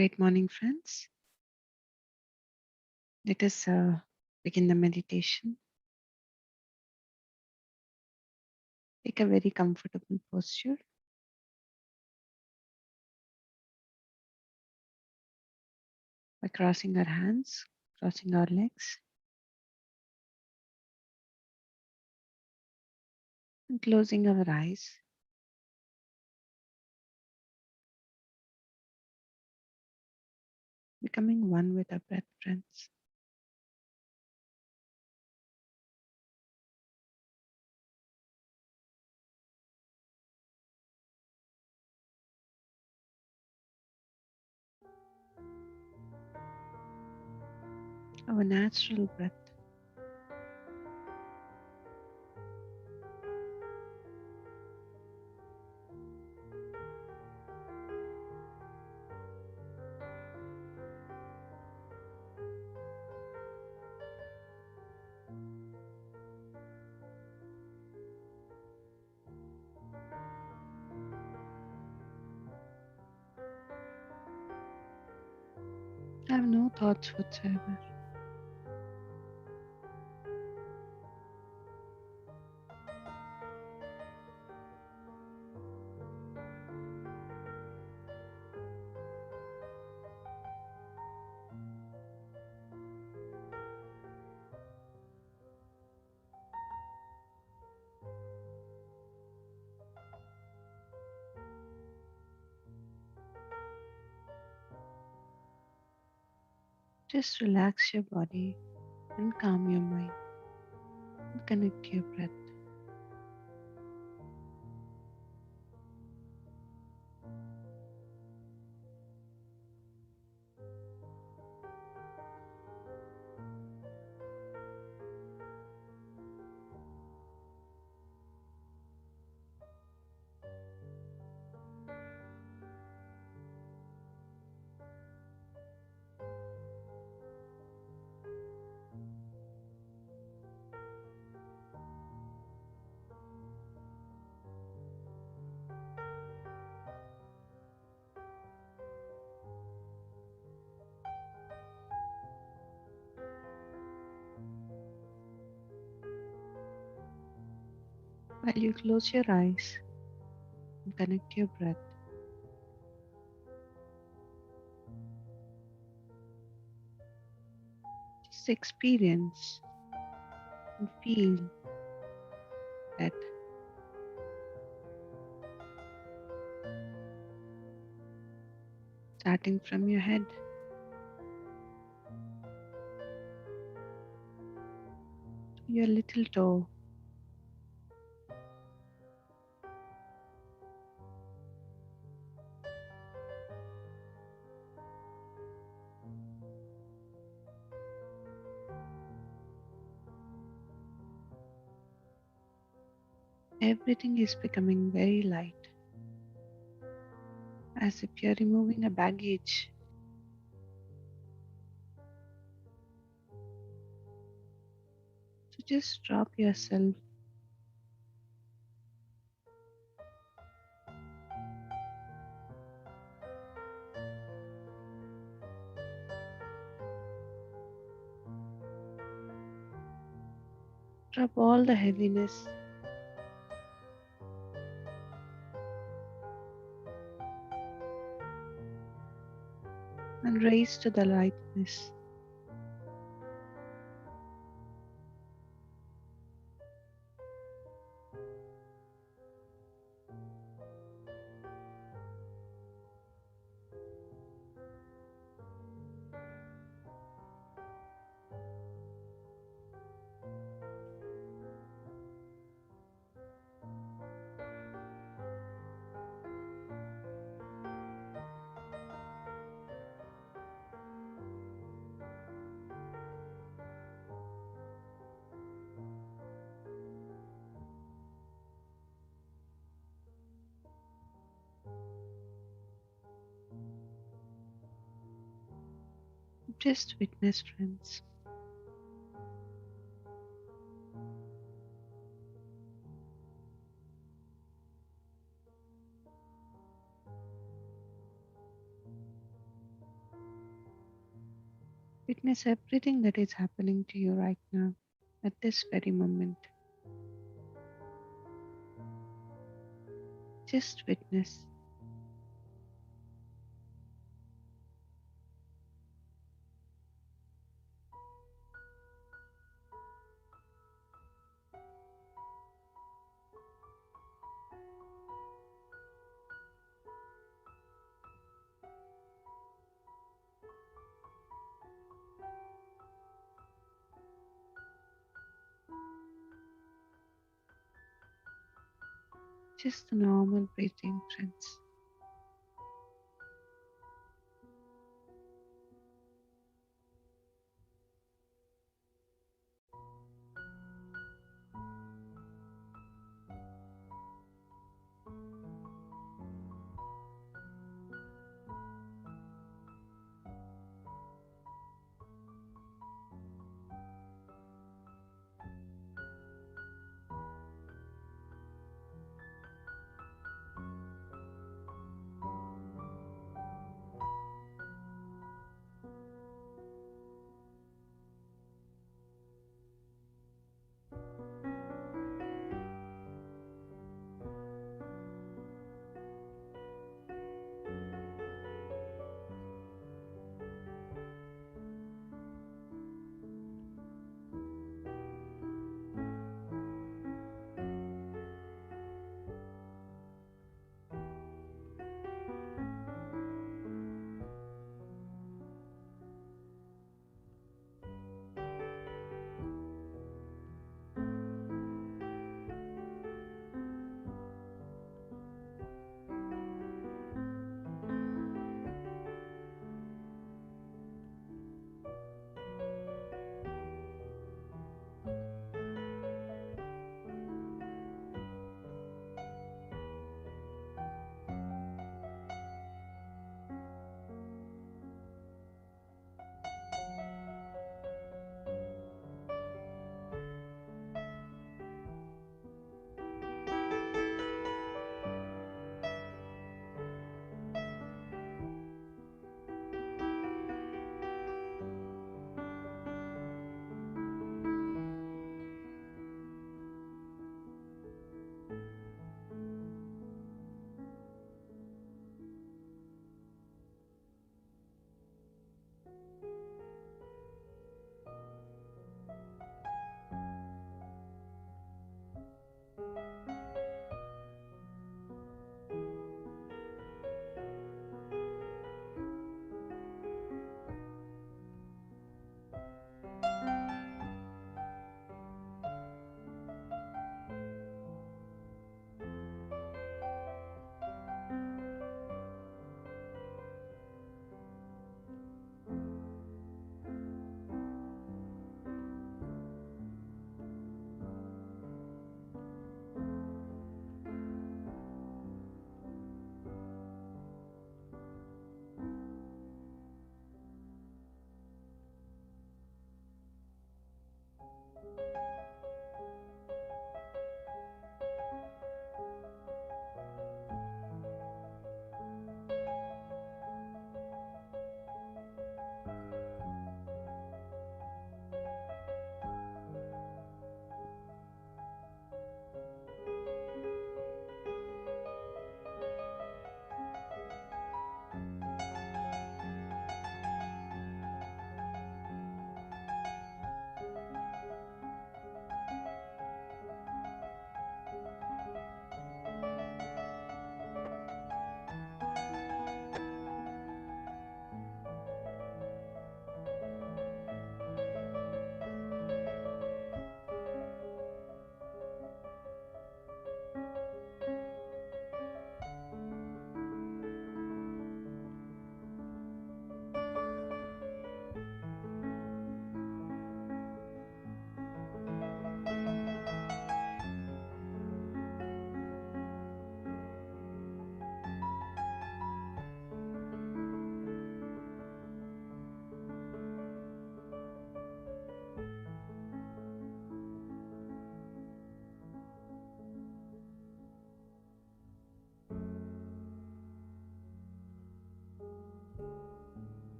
Great morning, friends. Let us begin the meditation. Take a very comfortable posture by crossing our hands, crossing our legs, and closing our eyes. Becoming one with our breath, friends. Our natural breath. Have no thoughts whatsoever. Just relax your body and calm your mind and connect to your breath. While you close your eyes and connect to your breath, just experience and feel that starting from your head to your little toe, everything is becoming very light, as if you're removing a baggage. So just drop yourself, drop all the heaviness, and raise to the lightness. Just witness, friends. Witness everything that is happening to you right now, at this very moment. Just witness. Just the normal breathing, friends.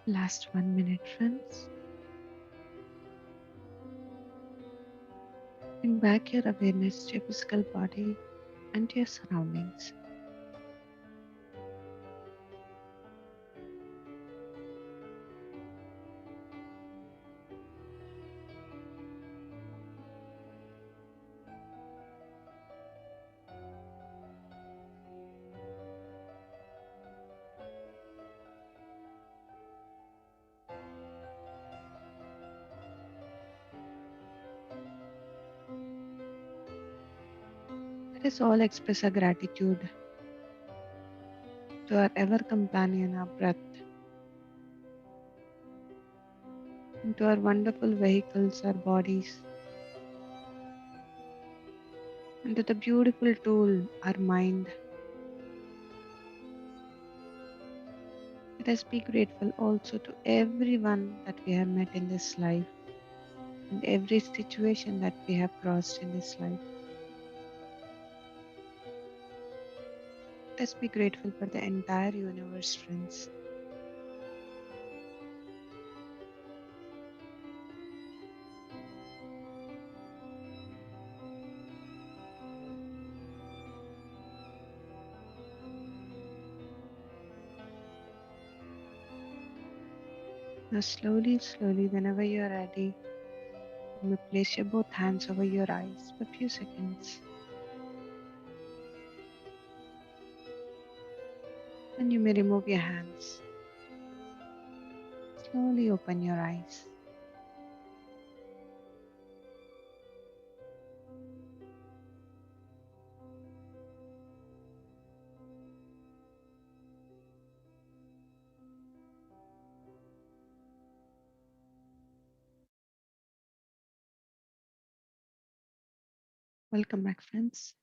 Last 1 minute, friends. Bring back your awareness to your physical body and to your surroundings. Let us all express our gratitude to our ever companion, our breath, and to our wonderful vehicles, our bodies, and to the beautiful tool, our mind. Let us be grateful also to everyone that we have met in this life and every situation that we have crossed in this life. Let us be grateful for the entire universe, friends. Now, slowly, slowly, whenever you are ready, you may place your both hands over your eyes for a few seconds. And you may remove your hands. Slowly open your eyes. Welcome back, friends.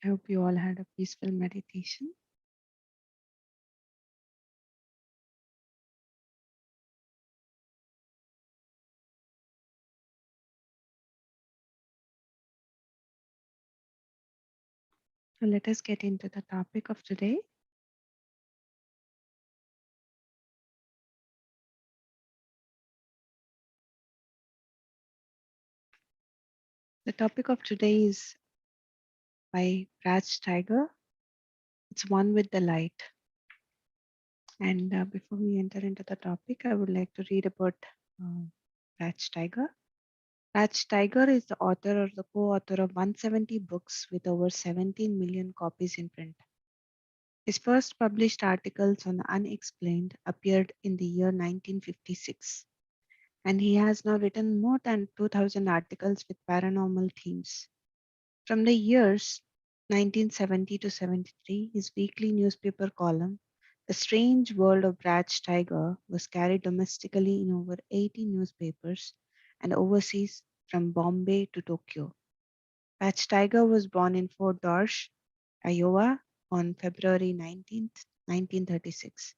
I hope you all had a peaceful meditation. So let us get into the topic of today. The topic of today is by Brad Steiger. It's One with the Light. And before we enter into the topic, I would like to read about uh, Brad Steiger. Brad Steiger is the author or the co-author of 170 books with over 17 million copies in print. His first published articles on the unexplained appeared in the year 1956, and he has now written more than 2,000 articles with paranormal themes. From the years 1970 to 73, his weekly newspaper column, The Strange World of Brad Steiger, was carried domestically in over 80 newspapers and overseas from Bombay to Tokyo. Brad Steiger was born in Fort Dodge, Iowa on February 19th, 1936.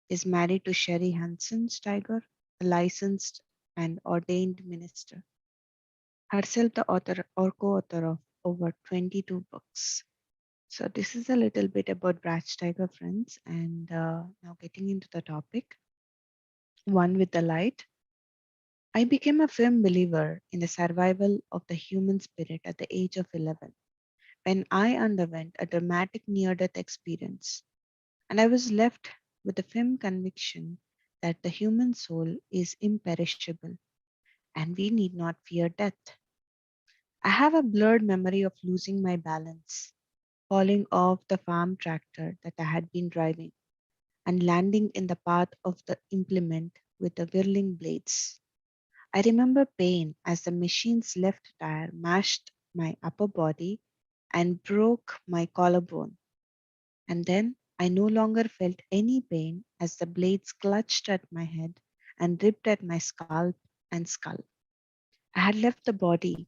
He is married to Sherry Hansen Steiger, a licensed and ordained minister, herself the author or co-author of over 22 books. So this is a little bit about Brad Steiger, friends, and now getting into the topic, One with the Light. I became a firm believer in the survival of the human spirit at the age of 11 when I underwent a dramatic near-death experience, and I was left with the firm conviction that the human soul is imperishable and we need not fear death. I have a blurred memory of losing my balance, falling off the farm tractor that I had been driving, and landing in the path of the implement with the whirling blades. I remember pain as the machine's left tire mashed my upper body and broke my collarbone. And then I no longer felt any pain as the blades clutched at my head and ripped at my scalp and skull. I had left the body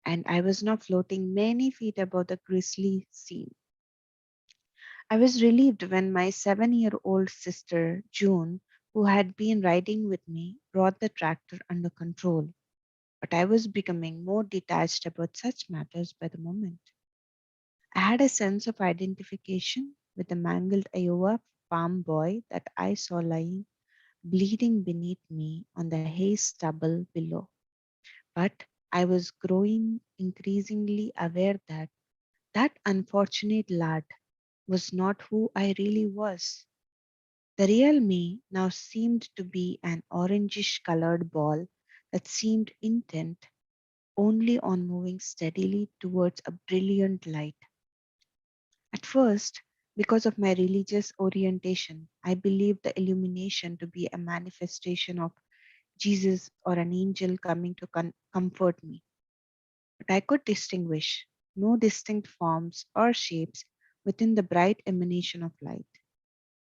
and I was now floating many feet above the grisly scene. I was relieved when my 7-year-old sister, June, who had been riding with me, brought the tractor under control. But I was becoming more detached about such matters by the moment. I had a sense of identification with the mangled Iowa farm boy that I saw lying bleeding beneath me on the hay stubble below. But I was growing increasingly aware that that unfortunate lad was not who I really was. The real me now seemed to be an orangish colored ball that seemed intent only on moving steadily towards a brilliant light. At first, because of my religious orientation, I believed the illumination to be a manifestation of Jesus or an angel coming to comfort me. But I could distinguish no distinct forms or shapes within the bright emanation of light.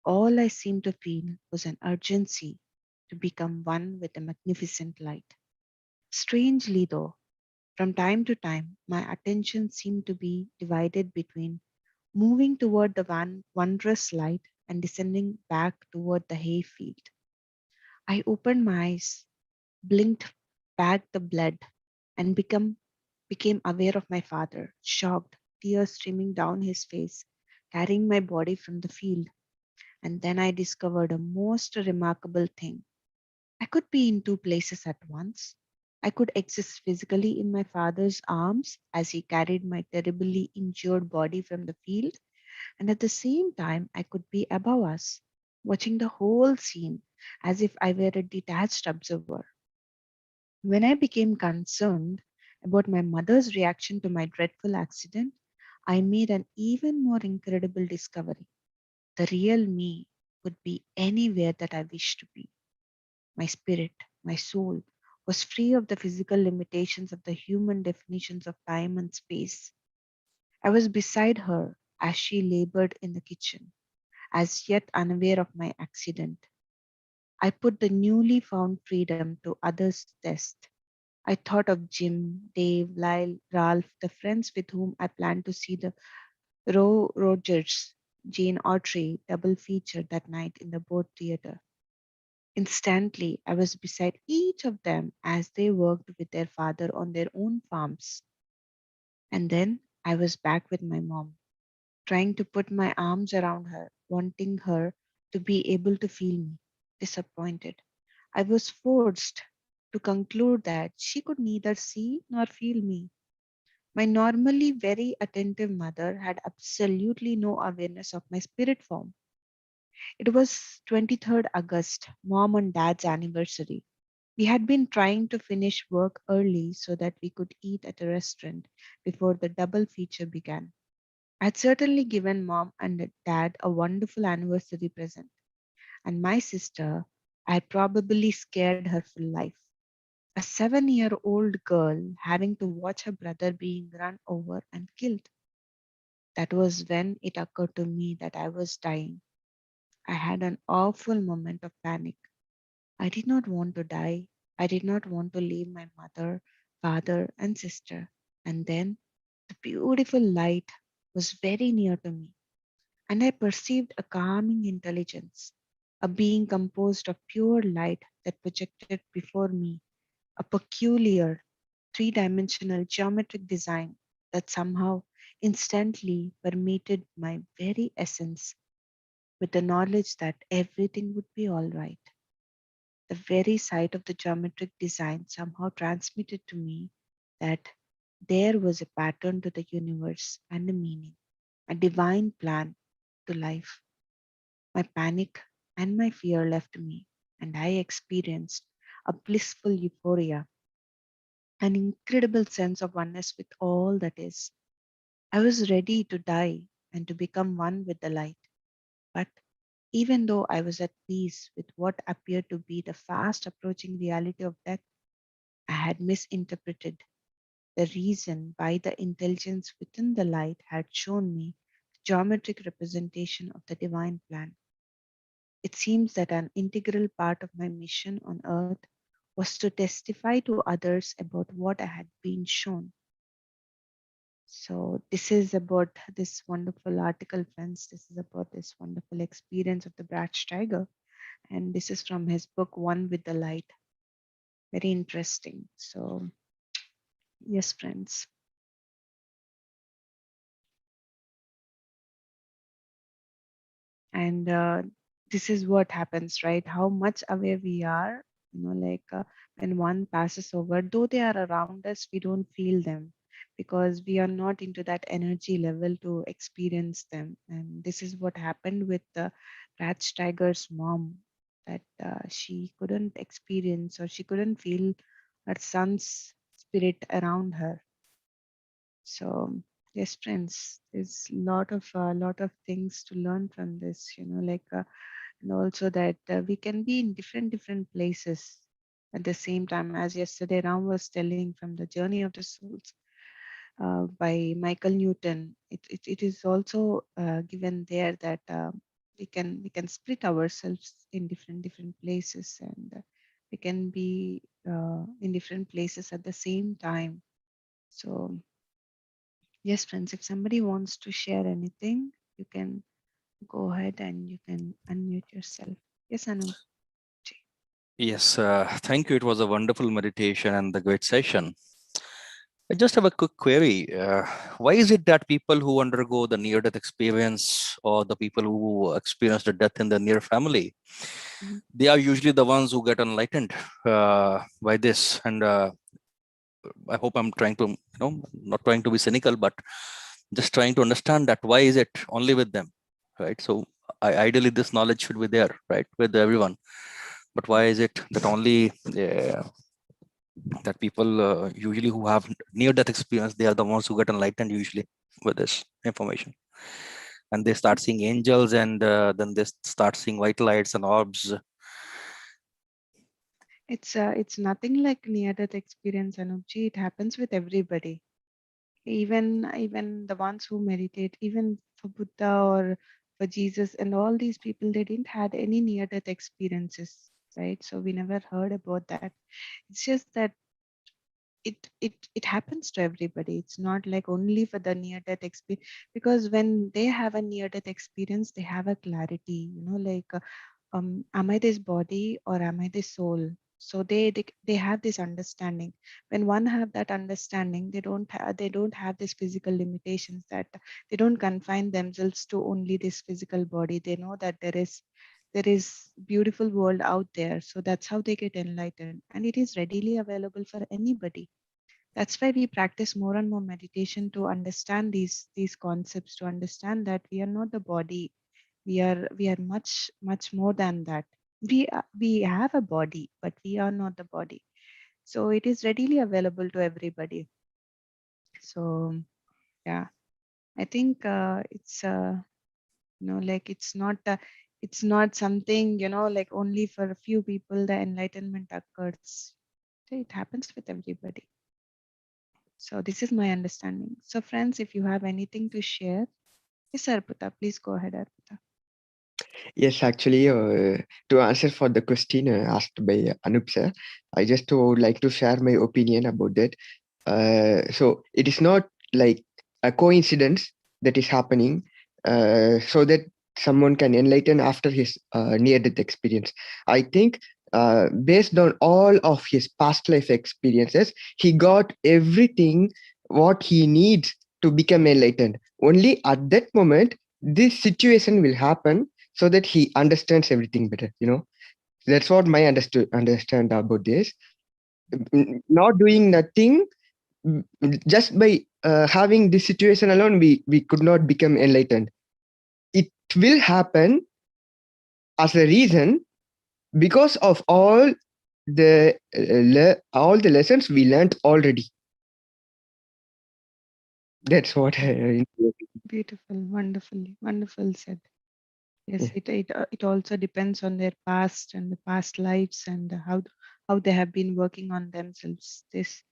All I seemed to feel was an urgency to become one with the magnificent light. Strangely, though, from time to time, my attention seemed to be divided between moving toward the wondrous light and descending back toward the hayfield. I opened my eyes, blinked back the blood, and became aware of my father, shocked, tears streaming down his face, carrying my body from the field. And then I discovered a most remarkable thing. I could be in two places at once. I could exist physically in my father's arms as he carried my terribly injured body from the field, and at the same time, I could be above us, watching the whole scene as if I were a detached observer. When I became concerned about my mother's reaction to my dreadful accident, I made an even more incredible discovery. The real me could be anywhere that I wished to be. My spirit, my soul, was free of the physical limitations of the human definitions of time and space. I was beside her as she labored in the kitchen, as yet unaware of my accident. I put the newly found freedom to others' test. I thought of Jim, Dave, Lyle, Ralph, the friends with whom I planned to see the Roe Rogers, Jane Autry double feature that night in the Boat Theatre. Instantly, I was beside each of them as they worked with their father on their own farms. And then I was back with my mom, trying to put my arms around her, wanting her to be able to feel me. Disappointed, I was forced to conclude that she could neither see nor feel me. My normally very attentive mother had absolutely no awareness of my spirit form. It was 23rd August, mom and dad's anniversary. We had been trying to finish work early so that we could eat at a restaurant before the double feature began. I had certainly given mom and dad a wonderful anniversary present, and my sister, I had probably scared her for life. A 7-year-old girl having to watch her brother being run over and killed. That was when it occurred to me that I was dying. I had an awful moment of panic. I did not want to die. I did not want to leave my mother, father, and sister. And then the beautiful light was very near to me, and I perceived a calming intelligence, a being composed of pure light that projected before me a peculiar three-dimensional geometric design that somehow instantly permeated my very essence with the knowledge that everything would be all right. The very sight of the geometric design somehow transmitted to me that there was a pattern to the universe and a meaning, a divine plan to life. My panic and my fear left me, and I experienced a blissful euphoria, an incredible sense of oneness with all that is. I was ready to die and to become one with the light. But even though I was at peace with what appeared to be the fast approaching reality of death, I had misinterpreted the reason why the intelligence within the light had shown me the geometric representation of the divine plan. It seems that an integral part of my mission on earth was to testify to others about what I had been shown. So, this is about this wonderful article, friends. This is about this wonderful experience of the Brad Steiger. And this is from his book, One with the Light. Very interesting. So, yes, friends. And this is what happens, right? How much aware we are, like when one passes over, though they are around us, we don't feel them because we are not into that energy level to experience them. And this is what happened with Brad Steiger's mom, that she couldn't experience or she couldn't feel her son's spirit around her. So yes, friends, there's lot of things to learn from this. Like and also that we can be in different places at the same time. As yesterday, Ram was telling from the Journey of the Souls by Michael Newton. It is also given there that we can split ourselves in different places, and we can be in different places at the same time. So yes, friends, if somebody wants to share anything, you can go ahead and you can unmute yourself. Yes, Anuj. Yes, thank you. It was a wonderful meditation and the great session. I just have a quick query. Why is it that people who undergo the near-death experience or the people who experience the death in the near family, Mhm. they are usually the ones who get enlightened by this? And I hope I'm trying to, not trying to be cynical, but just trying to understand that why is it only with them, right? So ideally, this knowledge should be there, right, with everyone. But why is it that only that people usually who have near death experience, they are the ones who get enlightened usually with this information, and they start seeing angels, and then they start seeing white lights and orbs. It's nothing like near death experience, Anupji. It happens with everybody. Even the ones who meditate, even for Buddha or for Jesus and all these people, they didn't had any near death experiences, right? So we never heard about that. It's just that it happens to everybody. It's not like only for the near death experience, because when they have a near death experience, they have a clarity, like am I this body or am I this soul? So they have this understanding. When one have that understanding, they don't have this physical limitations, that they don't confine themselves to only this physical body. They know that there is beautiful world out there. So that's how they get enlightened, and it is readily available for anybody. That's why we practice more and more meditation, to understand these concepts, to understand that we are not the body. We are much more than that. We have a body, but we are not the body. So it is readily available to everybody. So yeah, I think like it's not something, like only for a few people the enlightenment occurs. So it happens with everybody. So this is my understanding. So friends, if you have anything to share, yes, Arpita, please go ahead, Arpita. Yes, actually, to answer for the question asked by Anup sir, I just would like to share my opinion about that. So it is not like a coincidence that is happening, so that someone can enlighten after his near-death experience. I think based on all of his past life experiences, he got everything what he needs to become enlightened. Only at that moment, this situation will happen so that he understands everything better. That's what my understand about this. Not doing nothing, just by having this situation alone, we could not become enlightened. It will happen as a reason because of all the lessons we learned already. That's what I. Beautiful, wonderful said. Yes, Yeah. it also depends on their past and the past lives, and how they have been working on themselves. This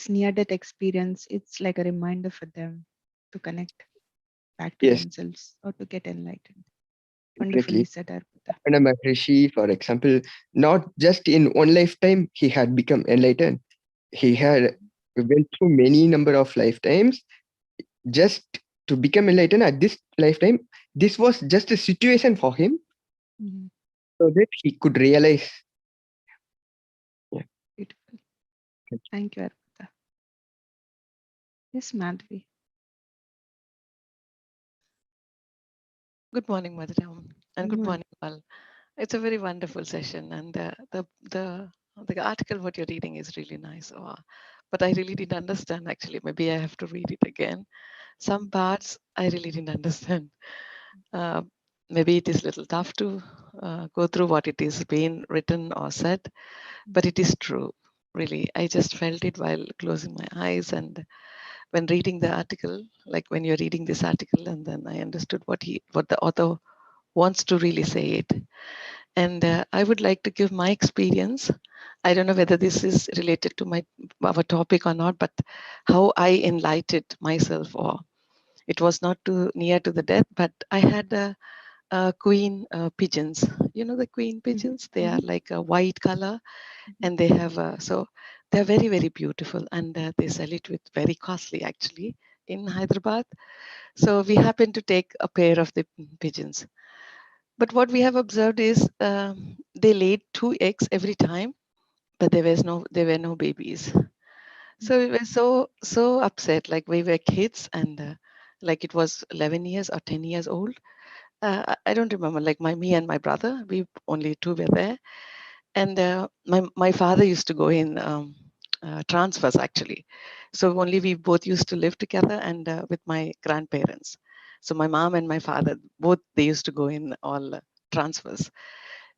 near death experience, it's like a reminder for them to connect back to Yes, themselves or to get enlightened. Wonderfully exactly. said, Arpita. And Maharishi, for example, not just in one lifetime he had become enlightened. He had went through many number of lifetimes just to become enlightened at this lifetime. This was just a situation for him Mhm. so that he could realize. Yeah. Beautiful. Thank you, Arpita. Yes, Madhvi. Good morning, Madam, and Good good morning. morning, all. It's a very wonderful session, and the article what you're reading is really nice. But I really didn't understand. Actually, maybe I have to read it again. Some parts I really didn't understand. Uh, Maybe it is a little tough to go through what it is being written or said, but it is true. Really, I just felt it while closing my eyes and when reading the article, like when you're reading this article, and then I understood what the author wants to really say it. And I would like to give my experience. I don't know whether this is related to our topic or not, but how I enlightened myself, or it was not too near to the death, but I had queen pigeons. You know the queen Mhm, pigeons? They are mhm, like a white color, mhm, and they have so they're very very beautiful, and they sell it with very costly actually in Hyderabad. So we happened to take a pair of the pigeons. But what we have observed is they laid 2 eggs every time, but there were no babies. So we were so upset. Like we were kids, and like it was 11 years or 10 years old. I don't remember. Like me and my brother, we only two were there, and my father used to go in transfers actually. So only we both used to live together, and with my grandparents. So my mom and my father both they used to go in all transfers.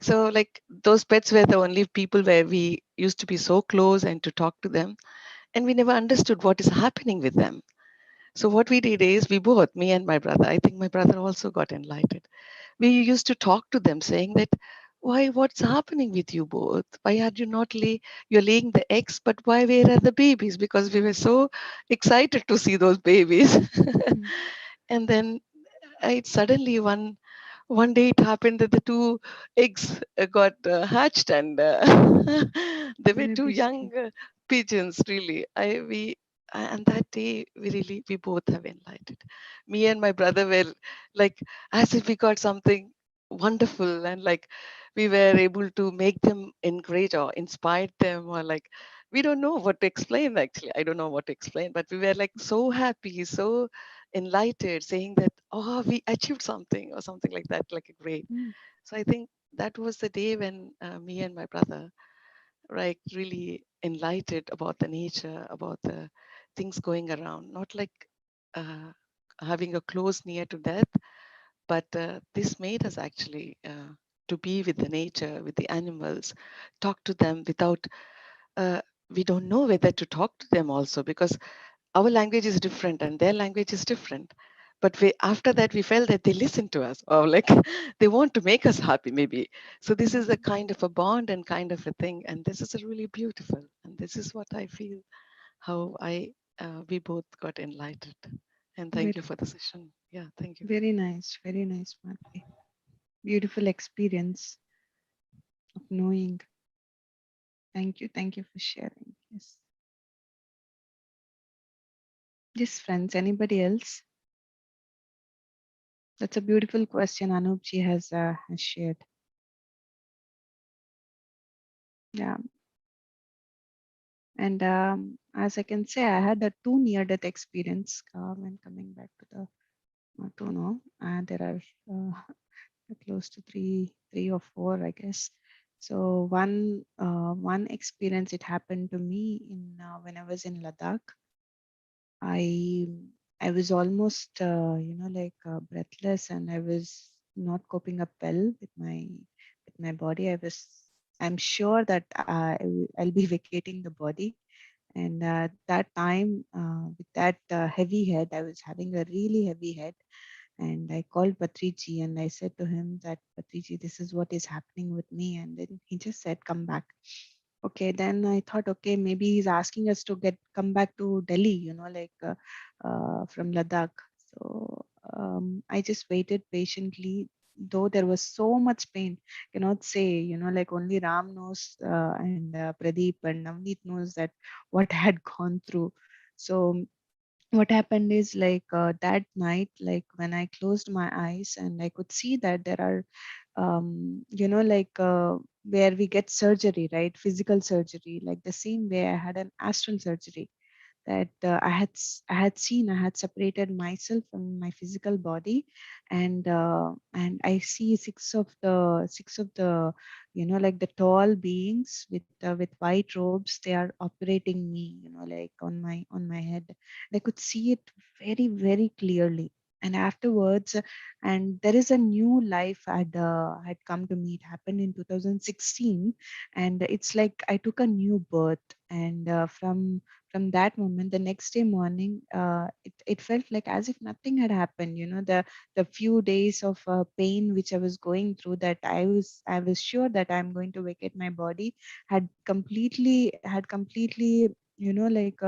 So like those pets were the only people where we used to be so close and to talk to them, and we never understood what is happening with them. So what we did is we both, me and my brother, I think my brother also got enlightened. We used to talk to them saying that, why, what's happening with you both? Why are you not you're laying the eggs, but why, where are the babies? Because we were so excited to see those babies. mhm. And then it suddenly one day it happened that the two eggs got hatched, and they were two Baby young sheep. pigeons really. And that day we both have enlightened. Me and my brother were like as if we got something wonderful, and like we were able to make them encourage or inspire them, or like we don't know what to explain. Actually, I don't know what to explain, but we were like so happy, so enlightened, saying that, oh, we achieved something or something like that, like a great. Mm, So I think that was the day when me and my brother, right, really enlightened about the nature, about the things going around, not like uh, having a close near to death, but this made us actually to be with the nature, with the animals, talk to them without, uh, we don't know whether to talk to them also, because our language is different and their language is different. But after that we felt that they listen to us, or like they want to make us happy maybe. So this is a kind of a bond and kind of a thing, and this is a really beautiful, and this is what I feel, how we both got enlightened. And thank you very, for the session. Yeah, thank you. very nice, Madhvi. Beautiful experience of knowing. Thank you for sharing. Yes. Yes, friends. Anybody else? That's a beautiful question Anupji has shared. Yeah, and as I can say, I had a two near-death experience when coming back to the to know. And there are close to three or four, I guess. So one experience it happened to me in when I was in Ladakh. I I was almost breathless, and I was not coping up well with my body. I'm sure that I'll be vacating the body, and that time with that heavy head, I was having a really heavy head, and I called Patriji and I said to him that, Patriji, this is what is happening with me. And then he just said, come back. Okay, then I thought, okay, maybe he's asking us to come back to Delhi, from Ladakh. So I just waited patiently, though there was so much pain. Cannot say, like only Ram knows, and Pradeep and Navneet knows that what I had gone through. So what happened is, like that night, like when I closed my eyes and I could see that there are where we get surgery, right? Physical surgery, like the same way I had an astral surgery. that I had seen, I had separated myself from my physical body, and I see six of the, you know, like the tall beings with white robes. They are operating me, you know, like on my head. I could see it very, very clearly. And afterwards, and there is a new life had come to me. It happened in 2016, and it's like I took a new birth. And from that moment, the next day morning, it felt like as if nothing had happened. You know, the few days of pain which I was going through, that I was sure that I'm going to vacate my body, had completely, you know, like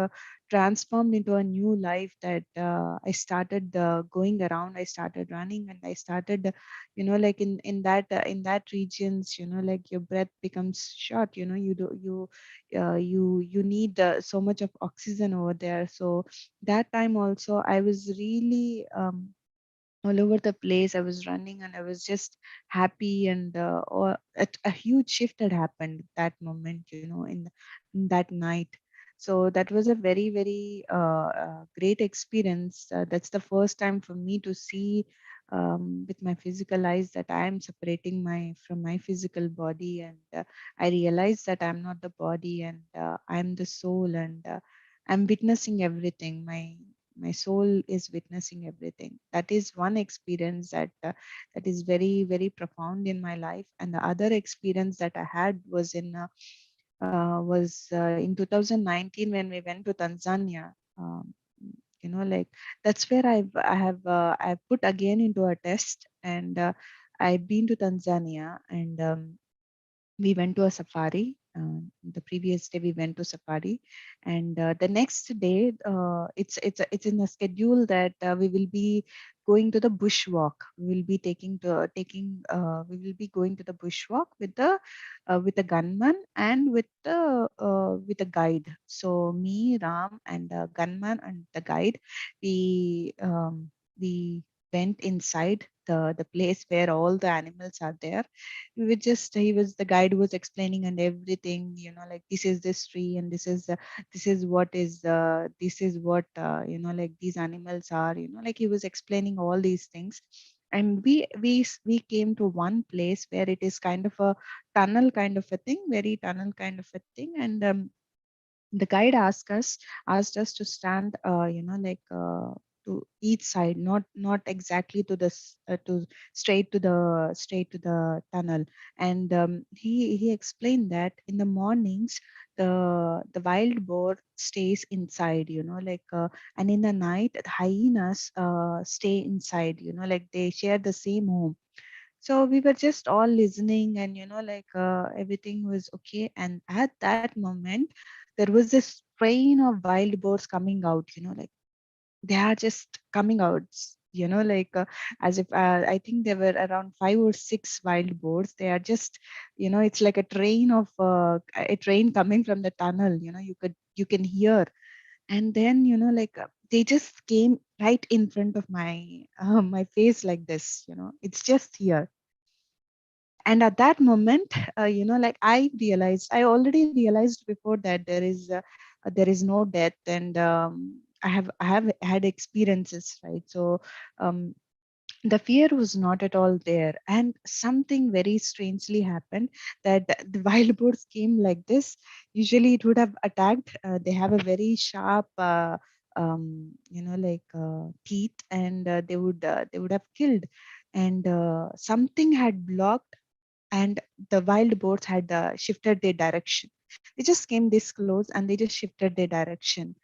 transformed into a new life. That I started going around, I started running, and I started, you know, like in that regions, you know, like your breath becomes short. You know, you need so much of oxygen over there. So that time also I was really all over the place. I was running and I was just happy, and a huge shift had happened that moment, you know, in that night. So that was a very, very great experience. That's the first time for me to see with my physical eyes that I am separating my from my physical body, and I realized that I'm not the body, and I'm the soul, and I'm witnessing everything. My soul is witnessing everything. That is one experience that is very, very profound in my life. And the other experience that I had was in 2019 when we went to Tanzania. You know, like that's where I've put again into a test, and I've been to Tanzania, and we went to a safari. The previous day we went to safari, and the next day it's in a schedule that we will be going to the bushwalk. We will be we will be going to the bushwalk with the gunman and with a guide. So me, Ram, and the gunman and the guide, we went inside the place where all the animals are there. We were just he was the guide was explaining and everything, you know, like this is this tree, and this is what you know, like these animals are, you know, like he was explaining all these things. And we came to one place where it is kind of a tunnel kind of a thing, very tunnel kind of a thing. And the guide asked us to stand, you know, like to each side, not exactly to to straight to the tunnel. And he explained that in the mornings the wild boar stays inside, you know, like and in the night the hyenas stay inside, you know, like they share the same home. So we were just all listening, and you know, like everything was okay. And at that moment, there was this train of wild boars coming out. You know, like they are just coming out. You know, like as if I think there were around 5 or 6 wild boars. They are just, you know, it's like a train coming from the tunnel. You know, you can hear. And then, you know, like they just came right in front of my my face like this. You know, it's just here. And at that moment, you know, like I already realized before that there is no death. And I have had experiences, right? So um, the fear was not at all there, and something very strangely happened, that the wild boars came like this. Usually it would have attacked. They have a very sharp you know, like teeth, and they would have killed. And something had blocked, and the wild boars had shifted their direction. They just came this close and they just shifted their direction.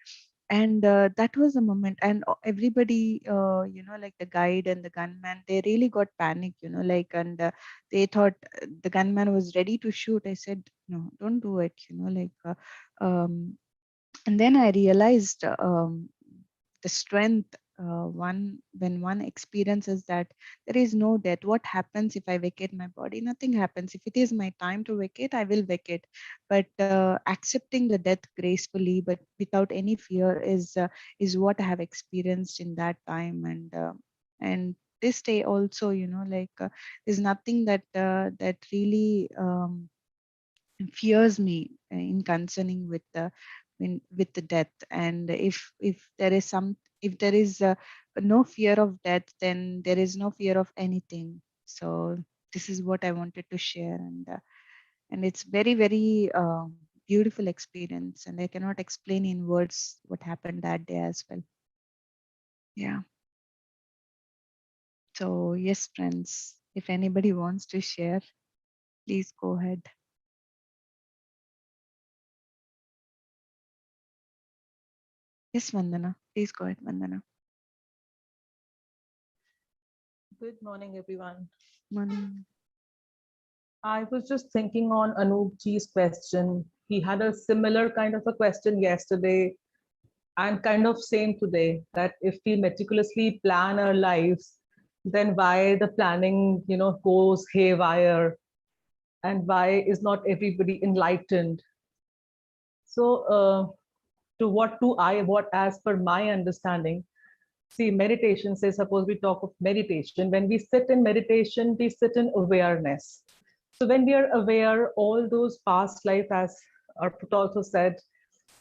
And that was the moment. And everybody, you know, like the guide and the gunman, they really got panic, you know, like. And they thought the gunman was ready to shoot. I said, no, don't do it, you know, like and then I realized the strength, one when one experiences that there is no death. What happens if I vacate my body? Nothing happens. If it is my time to vacate, I will vacate. But accepting the death gracefully, but without any fear, is what I have experienced in that time. And this day also, you know, like there's nothing that really fears me in concerning with the death. And if there is no fear of death, then there is no fear of anything. So this is what I wanted to share, and it's very, very beautiful experience, and I cannot explain in words what happened that day as well. Yeah. So yes, friends, if anybody wants to share, please go ahead. Yes, Vandana, please go ahead, Vandana. Good morning, everyone. Morning. I was just thinking on Anoopji's question. He had a similar kind of a question yesterday and kind of same today, that if we meticulously plan our lives, then why the planning, goes haywire, and why is not everybody enlightened? So, what as per my understanding, see, meditation, say, suppose we talk of meditation. When we sit in meditation, we sit in awareness. So when we are aware, all those past life, as Arpit also said,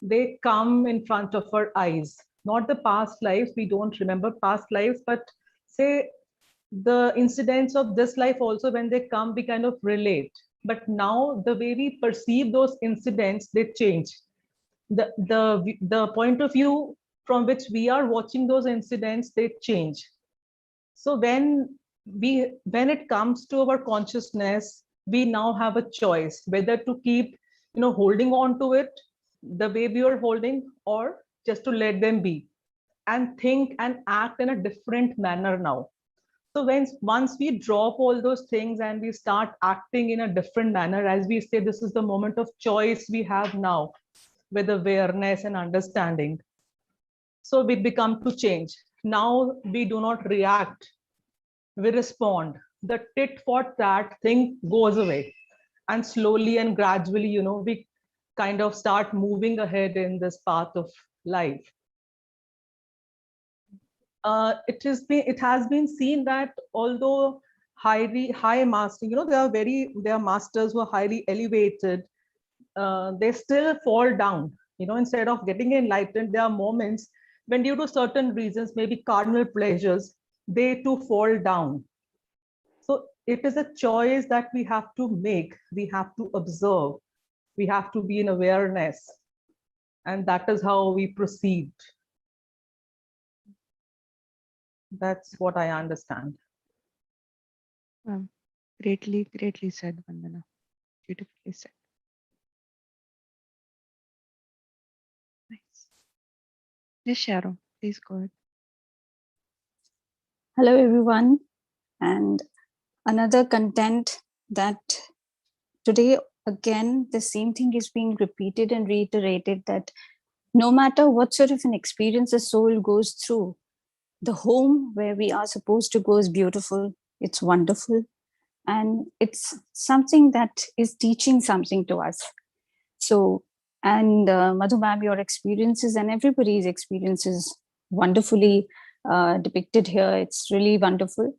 they come in front of our eyes. Not the past lives, we don't remember past lives, but say the incidents of this life also, when they come, we kind of relate. But now the way we perceive those incidents, they change. The point of view from which we are watching those incidents, they change. So when it comes to our consciousness, we now have a choice whether to keep holding on to it the way we are holding, or just to let them be and think and act in a different manner now. So once we drop all those things and we start acting in a different manner, as we say, this is the moment of choice we have now, with awareness and understanding. So we become to change. Now we do not react, we respond. The tit for tat thing goes away, and slowly and gradually, we kind of start moving ahead in this path of life. It has been seen that although high master, they are masters who are highly elevated, they still fall down. Instead of getting enlightened, there are moments when, due to certain reasons, maybe carnal pleasures, they too fall down. So it is a choice that we have to make. We have to observe. We have to be in awareness. And that is how we proceed. That's what I understand. Greatly, greatly said, Vandana. Beautifully said. Nice. Yes, Sharon, please go ahead. Hello, everyone. And another content that today, again, the same thing is being repeated and reiterated, that no matter what sort of an experience a soul goes through, the home where we are supposed to go is beautiful. It's wonderful. And it's something that is teaching something to us. So, and Madhu ma'am, your experiences and everybody's experiences wonderfully depicted here. It's really wonderful.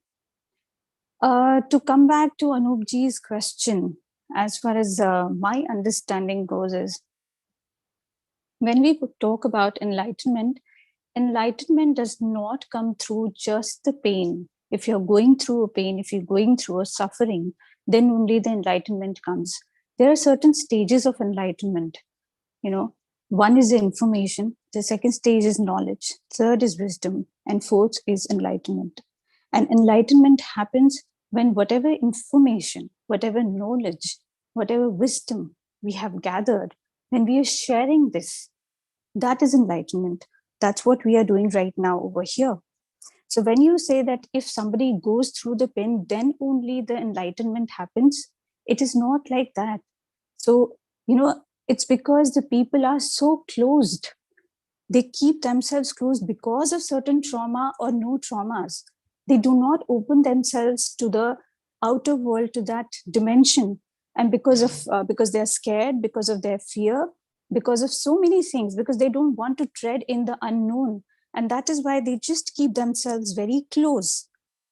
To come back to Anoopji's question, as far as my understanding goes, is when we talk about enlightenment, enlightenment does not come through just the pain. If you're going through a pain, if you're going through a suffering, then only the enlightenment comes. There are certain stages of enlightenment. One is the information, the second stage is knowledge, third is wisdom, and fourth is enlightenment. And enlightenment happens when whatever information, whatever knowledge, whatever wisdom we have gathered, when we are sharing this, that is enlightenment. That's what we are doing right now over here. So when you say that if somebody goes through the pain, then only the enlightenment happens, it is not like that. So, it's because the people are so closed. They keep themselves closed because of certain trauma or no traumas. They do not open themselves to the outer world, to that dimension. And because they're scared, because of their fear, because of so many things, because they don't want to tread in the unknown. And that is why they just keep themselves very close.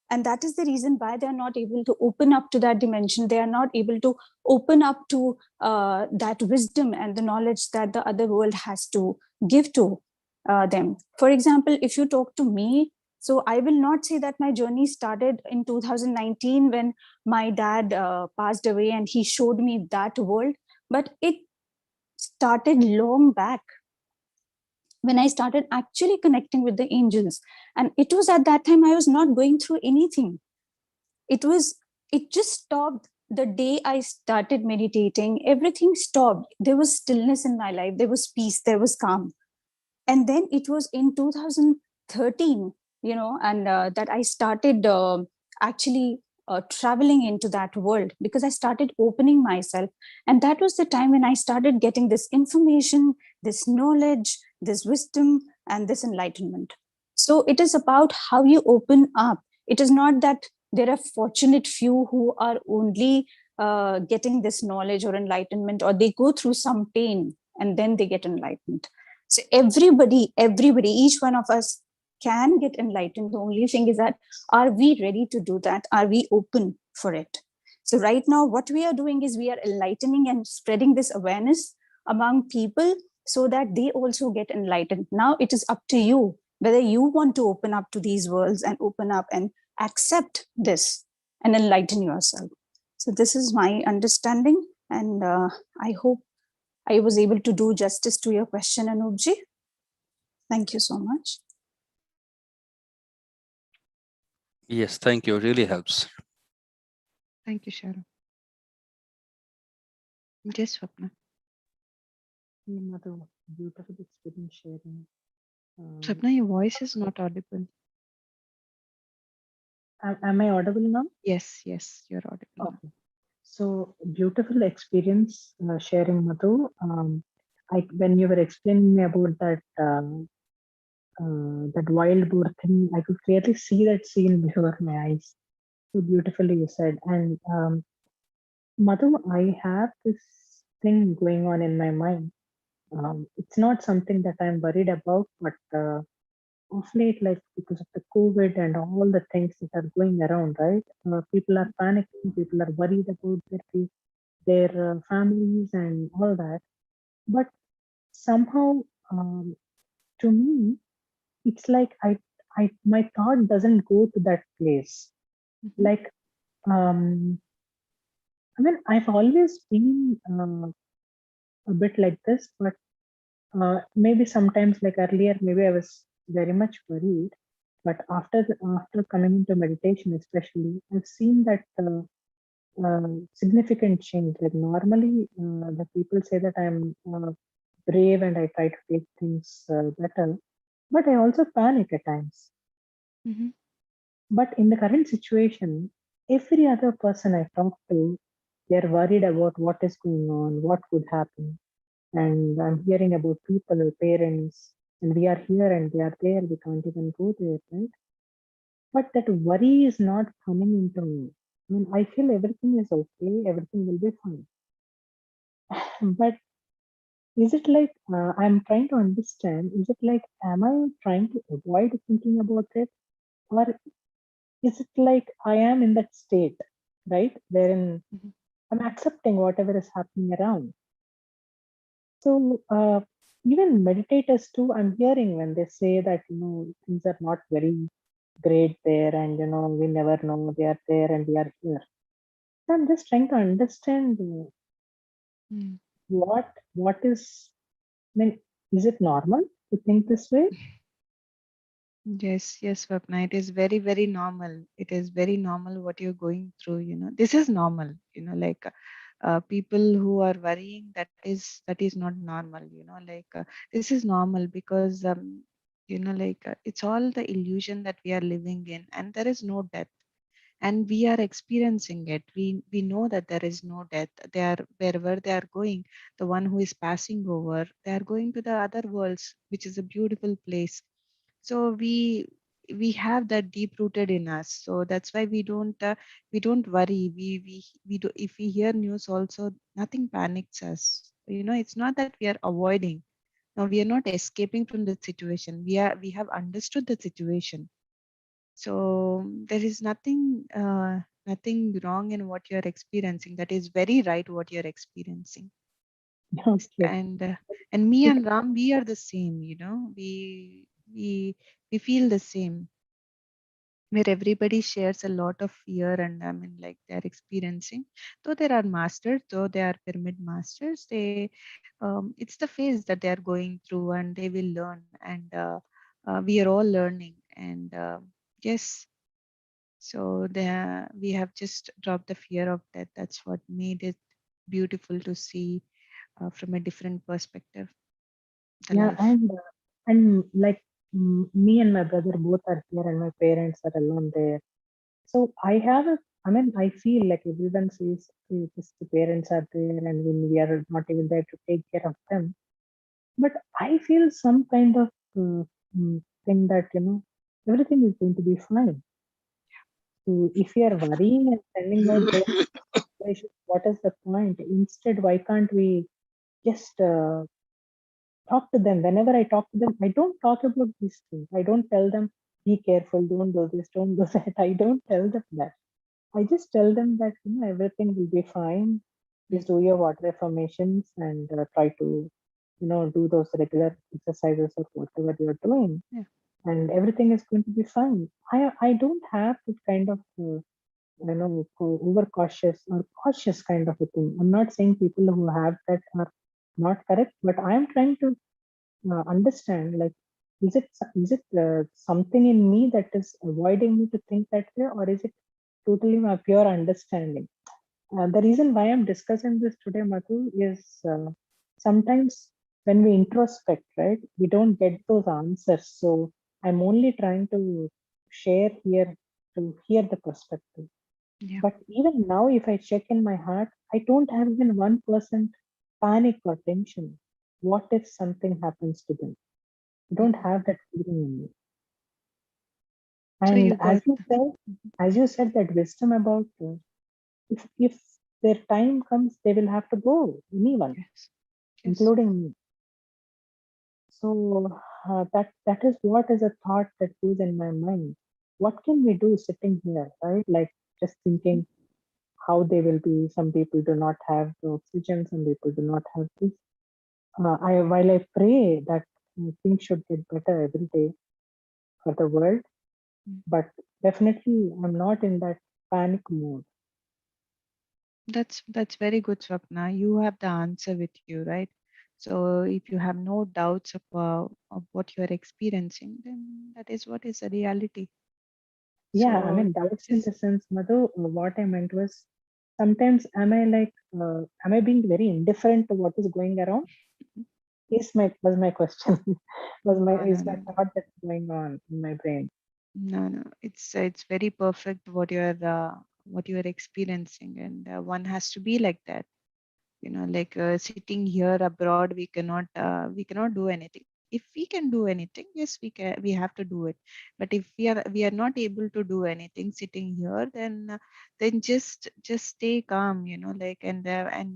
And that is the reason why they are not able to open up to that dimension. They are not able to open up to that wisdom and the knowledge that the other world has to give to them. For example, if you talk to me, so I will not say that my journey started in 2019 when my dad passed away and he showed me that world, but it started long back when I started actually connecting with the angels. And it was at that time I was not going through anything. It just stopped the day I started meditating. Everything stopped. There was stillness in my life. There was peace. There was calm. And then it was in 2013, and that I started actually traveling into that world, because I started opening myself. And that was the time when I started getting this information, this knowledge, this wisdom, and this enlightenment. So it is about how you open up. It is not that there are fortunate few who are only getting this knowledge or enlightenment, or they go through some pain and then they get enlightened. So everybody, each one of us can get enlightened. The only thing is that, are we ready to do that? Are we open for it? So right now, what we are doing is we are enlightening and spreading this awareness among people so that they also get enlightened. Now it is up to you whether you want to open up to these worlds and open up and accept this and enlighten yourself. So this is my understanding, and I hope I was able to do justice to your question, Anupji. Thank you so much. Yes, thank you. Really helps. Thank you, Sharon. Yes, Swapna. Another beautiful experience sharing. Swapna, your voice is not audible. Am I audible now? Yes, you're audible now. Okay. So beautiful experience sharing, Madhu. When you were explaining me about that that wild boar thing, I could clearly see that scene before my eyes. So beautifully you said. And Madhu, I have this thing going on in my mind. It's not something that I'm worried about, but of late, like because of the COVID and all the things that are going around, right? People are panicking, people are worried about their families and all that. But somehow, to me, it's like my thought doesn't go to that place. Mhm. Like, I mean, I've always been a bit like this, but maybe sometimes, like earlier, maybe I was very much worried. But after coming into meditation, especially, I've seen that significant change. Like normally, the people say that I'm brave and I try to take things better, but I also panic at times. Mhm. But in the current situation, every other person I talk to, they're worried about what is going on, what could happen. And I'm hearing about people, parents, and we are here and they are there. We can't even go there, right? But that worry is not coming into me. I mean, I feel everything is okay, everything will be fine. But is it like I'm trying to understand? Is it like, am I trying to avoid thinking about it? Or is it like I am in that state, right? Wherein Mhm. I'm accepting whatever is happening around. So even meditators too, I'm hearing when they say that things are not very great there, and we never know they are there and we are here. So I'm just trying to understand Mm. what is. I mean, is it normal to think this way? Yes, Swapna. It is very, very normal. It is very normal what you're going through. This is normal. Like people who are worrying, that is not normal. Like this is normal because like it's all the illusion that we are living in, and there is no death, and we are experiencing it. We know that there is no death. They are wherever they are going. The one who is passing over, they are going to the other worlds, which is a beautiful place. So we have that deep rooted in us, so that's why we don't worry. We do. If we hear news also, nothing panics us. It's not that we are avoiding. No, we are not escaping from the situation. We have understood the situation. So there is nothing nothing wrong in what you're experiencing. That is very right what you're experiencing. Okay. And me and Ram, we are the same, you know. We feel the same, where everybody shares a lot of fear, and I mean, like, they're experiencing. Though there are masters, though they are pyramid masters, it's the phase that they are going through, and they will learn. And we are all learning. And yes, so we have just dropped the fear of death. That's what made it beautiful to see from a different perspective the Yeah, life. and like me and my brother both are here, and my parents are alone there. So I mean, I feel like everyone says just the parents are there, and when we are not even there to take care of them. But I feel some kind of thing that everything is going to be fine. So if you are worrying and sending out those situations, what is the point? Instead, why can't we just talk to them? Whenever I talk to them, I don't talk about these things. I don't tell them, be careful, don't do this, don't do that. I don't tell them that. I just tell them that everything will be fine. Just do your water affirmations and try to do those regular exercises or whatever you're doing, Yeah. and everything is going to be fine. I don't have this kind of over cautious or cautious kind of a thing. I'm not saying people who have that are not correct, but I am trying to understand, like, is it something in me that is avoiding me to think that way, or is it totally my pure understanding? The reason why I'm discussing this today, Madhu, is sometimes when we introspect, right, we don't get those answers. So I'm only trying to share here to hear the perspective. Yeah. But even now, if I check in my heart, I don't have even 1% panic or tension. What if something happens to them? I don't have that feeling in me. So And you got as you said that wisdom about if their time comes, they will have to go, anyone, yes, yes. including me. So that is what is a thought that goes in my mind. What can we do sitting here, right? Like, just thinking how they will be. Some people do not have the oxygen, some people do not have this. While I pray that things should get better every day for the world, but definitely I'm not in that panic mode. That's very good, Swapna. You have the answer with you, right? So if you have no doubts of what you are experiencing, then that is what is a reality. Yeah, I So mean, doubts in just the sense, Madhu, what I meant was, sometimes am I being very indifferent to what is going around? Was my question. no, no, Is my no, thought that's going on in my brain? no, no. It's very perfect what you are experiencing, and one has to be like that. You know, like sitting here abroad, we cannot do anything. If we can do anything, yes, we have to do it. But if we are not able to do anything sitting here, then just stay calm, you know, like, and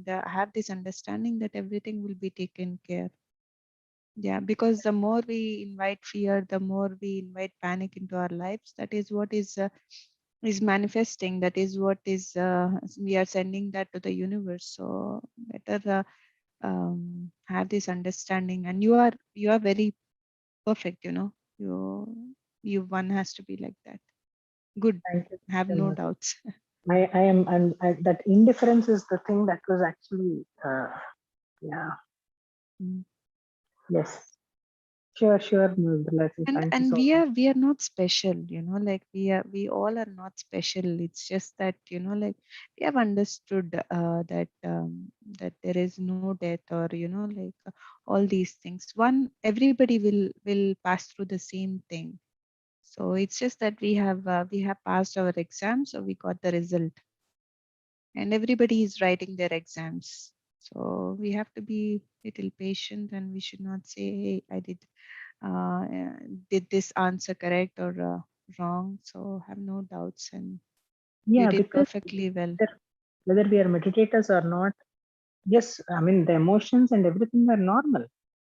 have this understanding that everything will be taken care. Yeah, because the more we invite fear, the more we invite panic into our lives. That is what is manifesting. That is what is we are sending that to the universe. So better have this understanding. And you are very perfect. You know, you one has to be like that. Good. Thank you Have so no much. doubts. That indifference is the thing that was actually, yeah, Mm. yes. Sure, Murdula. and Thank you and so we much. are we are not special, you know, like we all are not special. It's just that, you know, like, we have understood that there is no death, or, you know, like, all these things. Everybody will pass through the same thing. So it's just that we have passed our exam, so we got the result, and everybody is writing their exams. So we have to be little patient, and we should not say, hey, uh, uh, did this answer correct or wrong. So have no doubts, and you Yeah, did because perfectly well. whether we are meditators or not, yes, I mean, the emotions and everything are normal.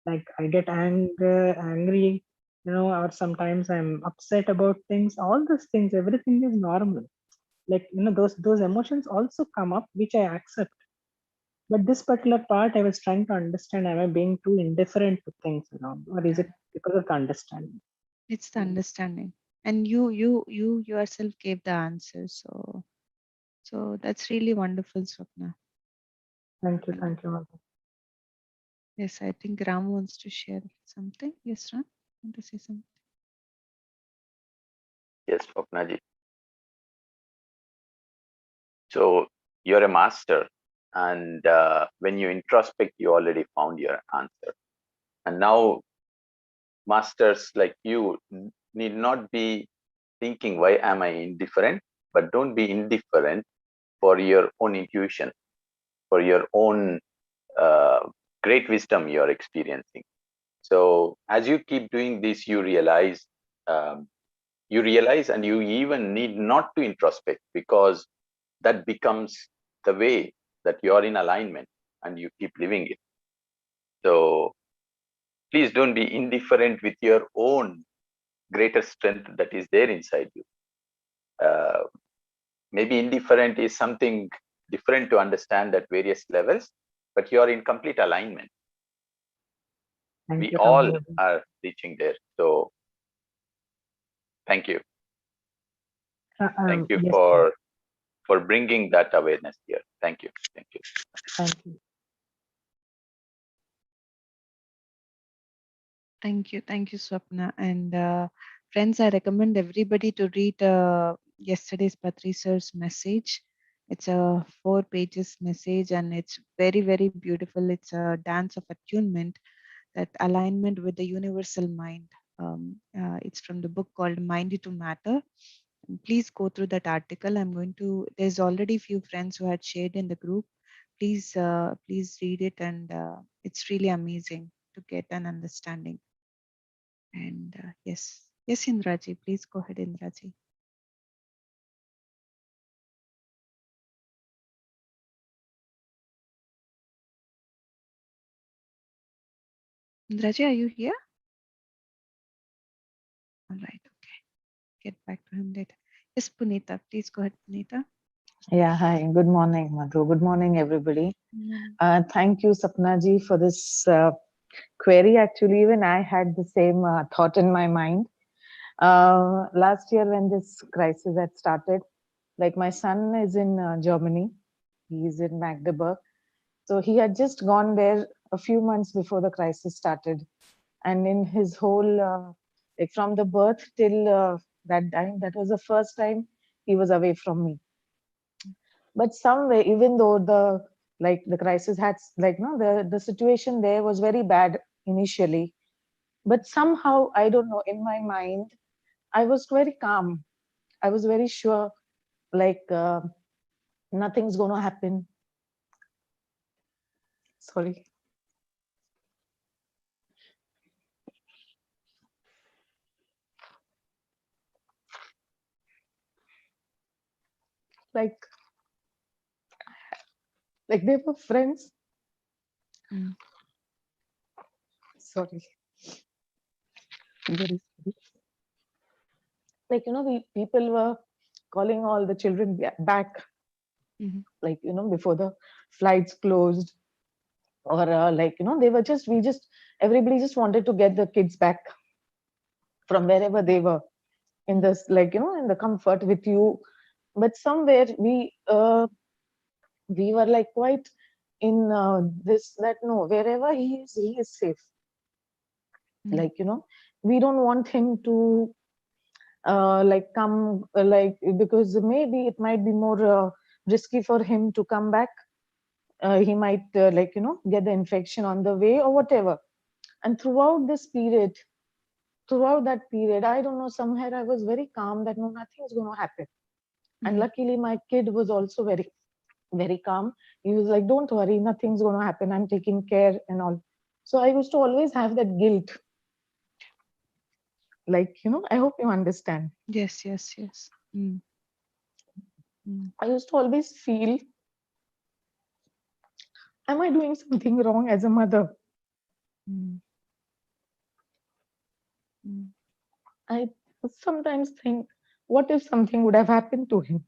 Like, I get angry or sometimes I'm upset about things. All those things, everything is normal. Like, those emotions also come up, which I accept. But this particular part, I was trying to understand: am I being too indifferent to things, or is it because of the understanding? It's the understanding, and you yourself gave the answer. So that's really wonderful, Swapna. Thank you, Wonderful. Mother. Yes, I think Ram wants to share something. Yes, Ram, want to say something? Yes, Swapnaji. So you're a master, and when you introspect, you already found your answer. And now, masters like you need not be thinking, why am I indifferent? But don't be indifferent for your own intuition, for your own great wisdom you're experiencing. So as you keep doing this, um, you realize, and you even need not to introspect, because that becomes the way that you're in alignment and you keep living it. So please don't be indifferent with your own greater strength that is there inside you. Maybe indifferent is something different to understand at various levels, but you are in complete alignment. Thank We you, all Ramji. are reaching there. So thank you. Thank you Yes, for bringing that awareness here. Thank you. Thank you. thank you. Thank you, Swapna. And friends, I recommend everybody to read yesterday's Patri sir's message. It's a 4 pages message, and it's very, very beautiful. It's a dance of attunement, that alignment with the universal mind. It's from the book called Mind to Matter. And please go through that article. There's already few friends who had shared in the group. Please read it, and it's really amazing to get an understanding. And yes, Indraji, please go ahead, Indraji. Indraji, are you here? All right, okay. Get back to him later. Yes, Punita, please go ahead, Punita. Yeah, hi. Good morning, Madhu. Good morning, everybody. Thank you, Sapnaji, for this query. Actually, even I had the same thought in my mind. Last year, when this crisis had started, like my son is in Germany, he's in Magdeburg. So he had just gone there a few months before the crisis started. And in his whole, like from the birth till that time, that was the first time he was away from me. But somewhere, even though the crisis had the situation there was very bad initially, but somehow I don't know, in my mind I was very calm. I was very sure, like nothing's going to happen. Sorry. Like they were friends. Sorry. Very sorry. Like, the people were calling all the children back, like, before the flights closed, or they were everybody just wanted to get the kids back from wherever they were, in this, in the comfort with you. But somewhere we were like quite in this, that no, wherever he is safe. Like, we don't want him to come, because maybe it might be more risky for him to come back. He might get the infection on the way or whatever. And throughout that period, I don't know, somewhere I was very calm that no, nothing is going to happen. And luckily my kid was also very, very calm. He was like, don't worry, nothing's going to happen, I'm taking care and all. So I used to always have that guilt. Like, I hope you understand. Yes. I used to always feel, am I doing something wrong as a mother? Mm. I sometimes think, what if something would have happened to him?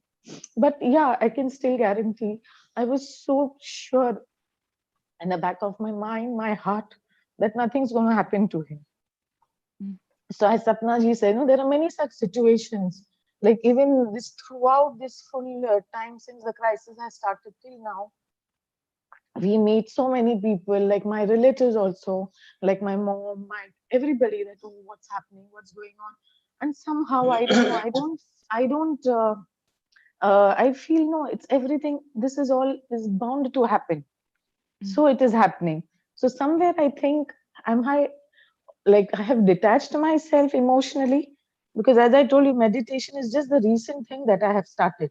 But yeah, I can still guarantee I was so sure in the back of my mind, my heart, that nothing's going to happen to him. Mm. So as Sapna ji said, no, there are many such situations. Like even this throughout this full time since the crisis has started till now, we meet so many people, like my relatives also, like my mom, my everybody, that oh, what's happening, what's going on, and somehow I don't know, I don't. I feel no, it's everything. This is all is bound to happen, Mm. so it is happening. So somewhere I think am I like I have detached myself emotionally, because as I told you, meditation is just the recent thing that I have started.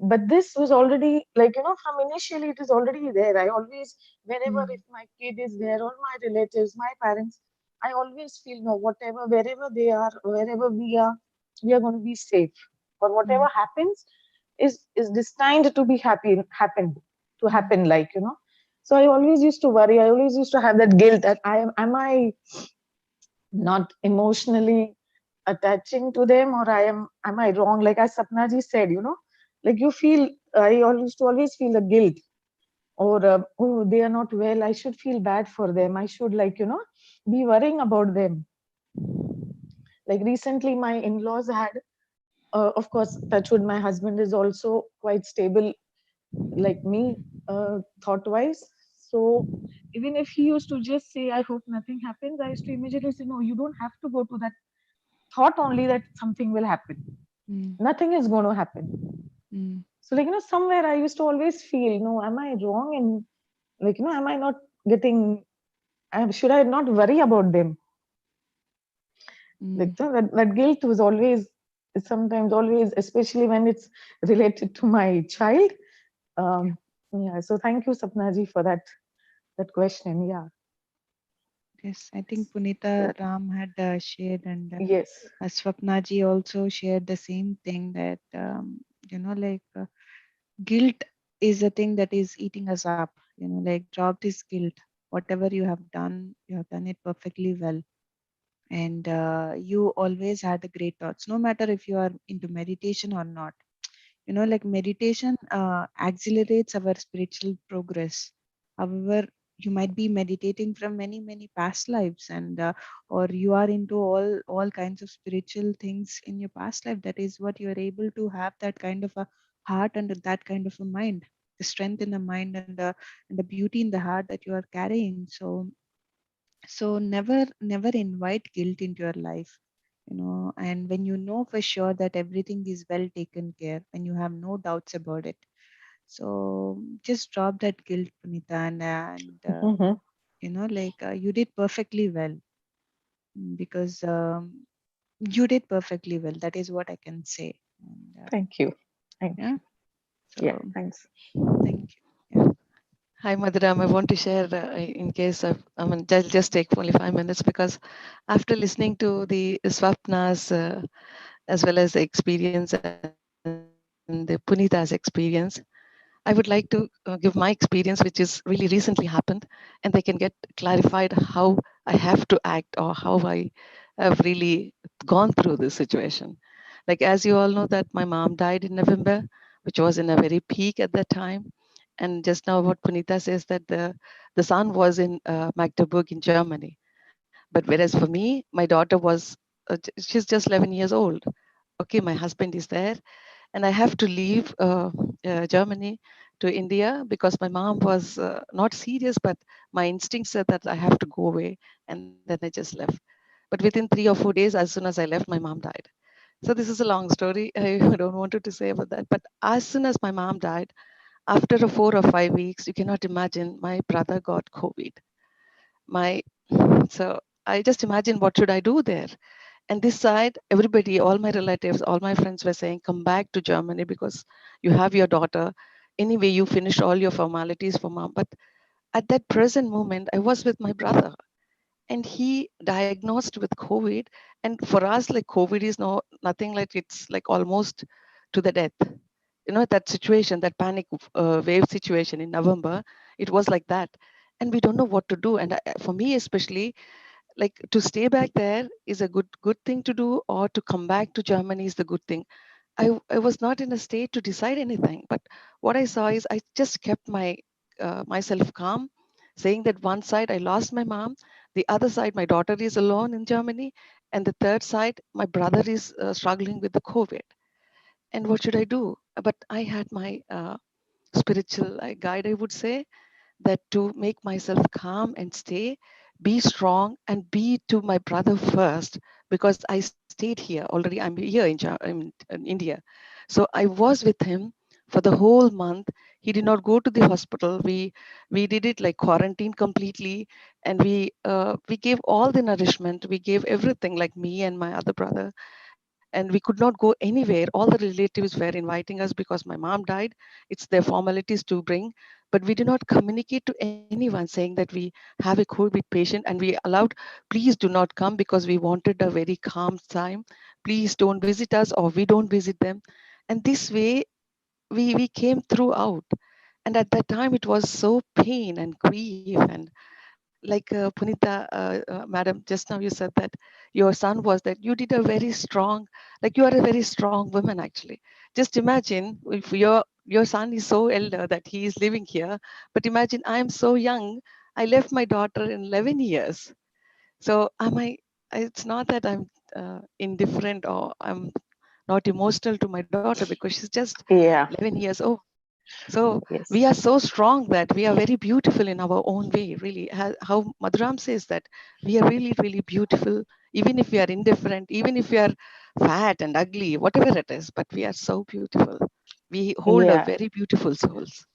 But this was already like, from initially it is already there. I always, whenever Mm. if my kid is there or my relatives, my parents, I always feel no, whatever, wherever they are, wherever we are going to be safe. Or whatever Mm. happens is destined to be happened to Mm. happen, like, so I always used to worry. I always used to have that guilt that am I not emotionally attaching to them, or am I wrong? Like as Sapna ji said, like you feel, I always to always feel the guilt, or oh, they are not well, I should feel bad for them, I should, like, be worrying about them. Like recently my in-laws had, of course, touch wood, my husband is also quite stable like me, thought wise. So even if he used to just say, I hope nothing happens, I used to immediately say, no, you don't have to go to that thought only that something will happen. Mm. Nothing is going to happen. Mm. So, like, somewhere I used to always feel, no, am I wrong? And, like, am I not getting, should I not worry about them? Like, Mm. that guilt was always, sometimes always, especially when it's related to my child. Um, yeah. So, thank you, Sapnaji, for that question. Yeah. Yes, I think Punita So, Ram had shared, and yes. Swapnaji also shared the same thing that, like guilt is a thing that is eating us up. Like dropped is guilt. Whatever you have done it perfectly well. And you always had the great thoughts, no matter if you are into meditation or not. Like meditation accelerates our spiritual progress. However, you might be meditating from many past lives, and or you are into all kinds of spiritual things in your past life. That is what you are able to have, that kind of a heart and that kind of a mind, the strength in the mind, and the beauty in the heart that you are carrying. So never invite guilt into your life. And when you know for sure that everything is well taken care, when you have no doubts about it, so just drop that guilt, Punita, and Mhm. like you did perfectly well. Because you did perfectly well, that is what I can say. And Thank you. Thank yeah, you. Yeah. so Thanks. thank you. Yeah. Hi, Madhuram. I want to share, in case I mean, I'll just take only 5 minutes, because after listening to the Swapna's, as well as the experience and the Punita's experience, I would like to give my experience, which is really recently happened, and they can get clarified how I have to act, or how I have really gone through this situation. Like, as you all know, that my mom died in November, which was in a very peak at that time. And just now, what Punita says, that the son was in Magdeburg in Germany. But whereas for me, my daughter was, she's just 11 years old. Okay, my husband is there, and I have to leave Germany to India, because my mom was not serious, but my instinct said that I have to go away, and then I just left. But within 3 or 4 days, as soon as I left, my mom died. So this is a long story. I don't want to say about that. But as soon as my mom died, after 4 or 5 weeks, you cannot imagine, my brother got COVID. My so I just imagine, what should I do there? And this side, everybody, all my relatives, all my friends were saying, come back to Germany, because you have your daughter. Anyway, you finished all your formalities for mom. But at that present moment, I was with my brother, and he diagnosed with COVID. And for us, like, COVID is nothing, like, it's like almost to the death. That situation, that panic wave situation in November, it was like that. And we don't know what to do. And for me, especially, like to stay back there is a good thing to do, or to come back to Germany is the good thing. I was not in a state to decide anything, but what I saw is I just kept myself calm, saying that one side I lost my mom, the other side my daughter is alone in Germany, and the third side my brother is struggling with the COVID. And what should I do? But I had my spiritual guide, I would say, that to make myself calm and stay, be strong, and be to my brother first, because I stayed here already. I'm here in India. So I was with him for the whole month. He did not go to the hospital. We did it like quarantine completely, and we gave all the nourishment. We gave everything, like me and my other brother, and we could not go anywhere. All the relatives were inviting us because my mom died. It's their formalities to bring, but we did not communicate to anyone saying that we have a COVID patient, and we allowed, please do not come, because we wanted a very calm time. Please don't visit us, or we don't visit them. And this way we came throughout. And at that time it was so pain and grief, and like Punita, madam, just now you said that your son was that you did a very strong, like you are a very strong woman actually. Just imagine if your son is so elder that he is living here, but imagine I am so young. I left my daughter in 11 years. So am I? It's not that I'm indifferent, or I'm not emotional to my daughter, because she's just Yeah. 11 years old. So we Yes. are so strong that we are very beautiful in our own way, really. How Madhuram says that we are really, really beautiful, even if we are indifferent, even if we are fat and ugly, whatever it is, but we are so beautiful. We hold a Yeah. very beautiful souls.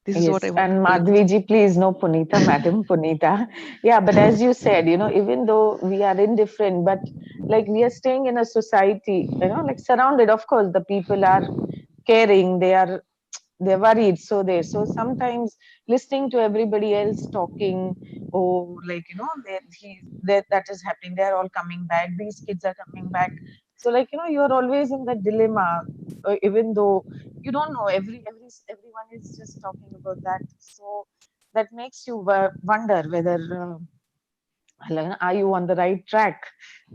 This is what I Yes, wanted and to Madhviji, please, no Punita, Madam Punita. Yeah, but as you said, even though we are indifferent, but like we are staying in a society, like surrounded, of course, the people are caring, they're worried, so sometimes listening to everybody else talking, oh, like that is happening, they're all coming back, these kids are coming back, so like you're always in that dilemma, even though you don't know, everyone is just talking about that, so that makes you wonder whether like, are you on the right track,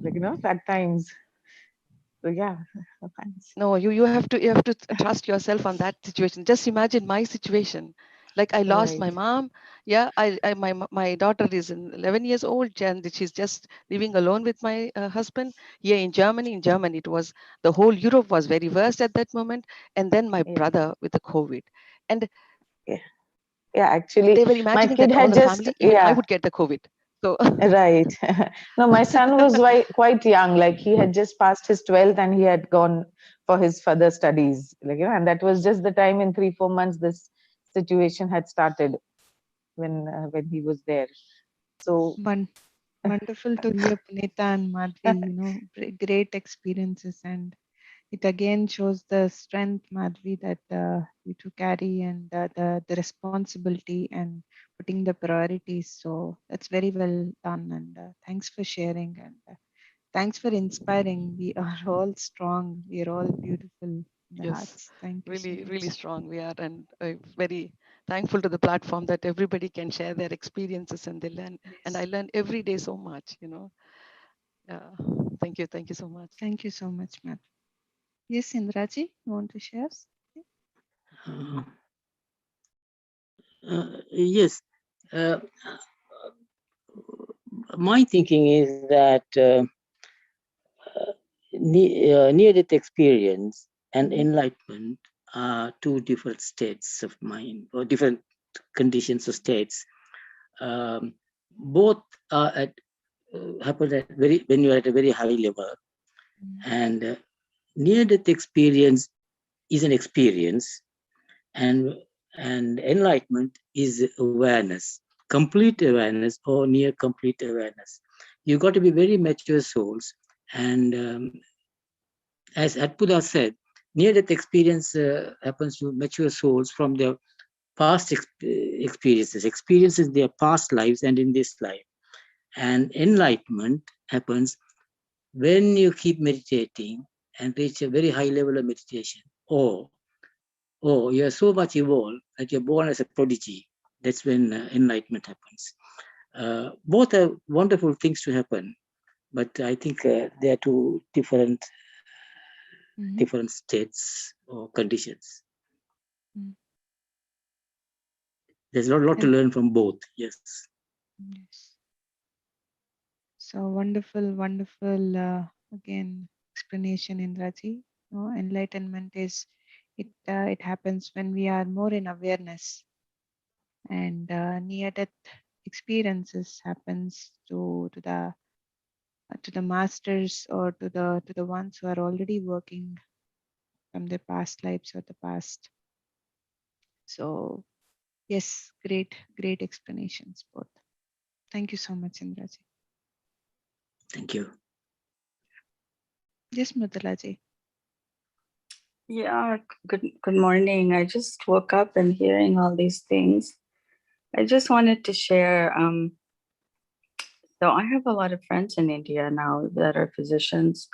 like at times. So yeah. Thanks. No, you have to trust yourself on that situation. Just imagine my situation. Like I lost Right. my mom. Yeah, my daughter is 11 years old, and she's just living alone with my husband here in Germany. In Germany, it was the whole Europe was very worst at that moment, and then my Yeah. brother with the COVID, and Yeah. Yeah, actually they were my imagining kid that all had the just, family, even I yeah. would get the COVID. So Right. No, my son was quite young. Like he had just passed his 12th and he had gone for his further studies. Like, and that was just the time in 3-4 months this situation had started when he was there. So Wonderful to hear Punita and Madhvi, great experiences, and it again shows the strength, Madhvi, that you two carry, and the responsibility and putting the priorities. So that's very well done, and thanks for sharing, and thanks for inspiring. We are all strong. We are all beautiful in the yes, hearts. Thank you so really, much. really strong we are, and very thankful to the platform that everybody can share their experiences and they learn. And I Yes. learn every day so much. Yeah. Thank you so much. Thank you so much, Madhvi. Yes, Indraji, you want to share? Uh, yes. Uh, my thinking is that near-death experience and Mhm. enlightenment are two different states of mind or different conditions or states. Both are happen at when you're at a very high level, and near-death experience is an experience, and enlightenment is awareness, complete awareness or near complete awareness. You got to be very mature souls, and as Atpura said, near-death experience happens to mature souls from their past experiences in their past lives and in this life. And enlightenment happens when you keep meditating and reach a very high level of meditation, or you are so much evolved that you're born as a prodigy. That's when enlightenment happens. Both are wonderful things to happen, but I think they are two different different states or conditions. There's a lot to learn from both. Yes. Yes. So wonderful, wonderful, again, explanation, Indraji. Enlightenment is, it happens when we are more in awareness, and near-death experiences happens to the masters, or to the ones who are already working from their past lives or the past. So yes, great explanations both. Thank you so much, Indraji. Thank you. Yes, Mridulaji. Yeah, good morning. I just woke up and hearing all these things. I just wanted to share. So I have a lot of friends in India now that are physicians,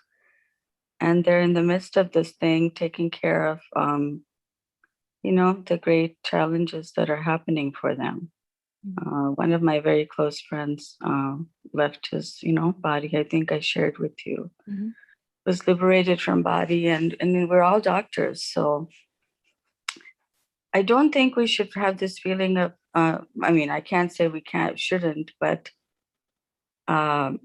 and they're in the midst of this thing, taking care of, the great challenges that are happening for them. One of my very close friends left his, body. I think I shared with you. Was liberated from body, and we're all doctors, so I don't think we should have this feeling of, I can't say we shouldn't, but I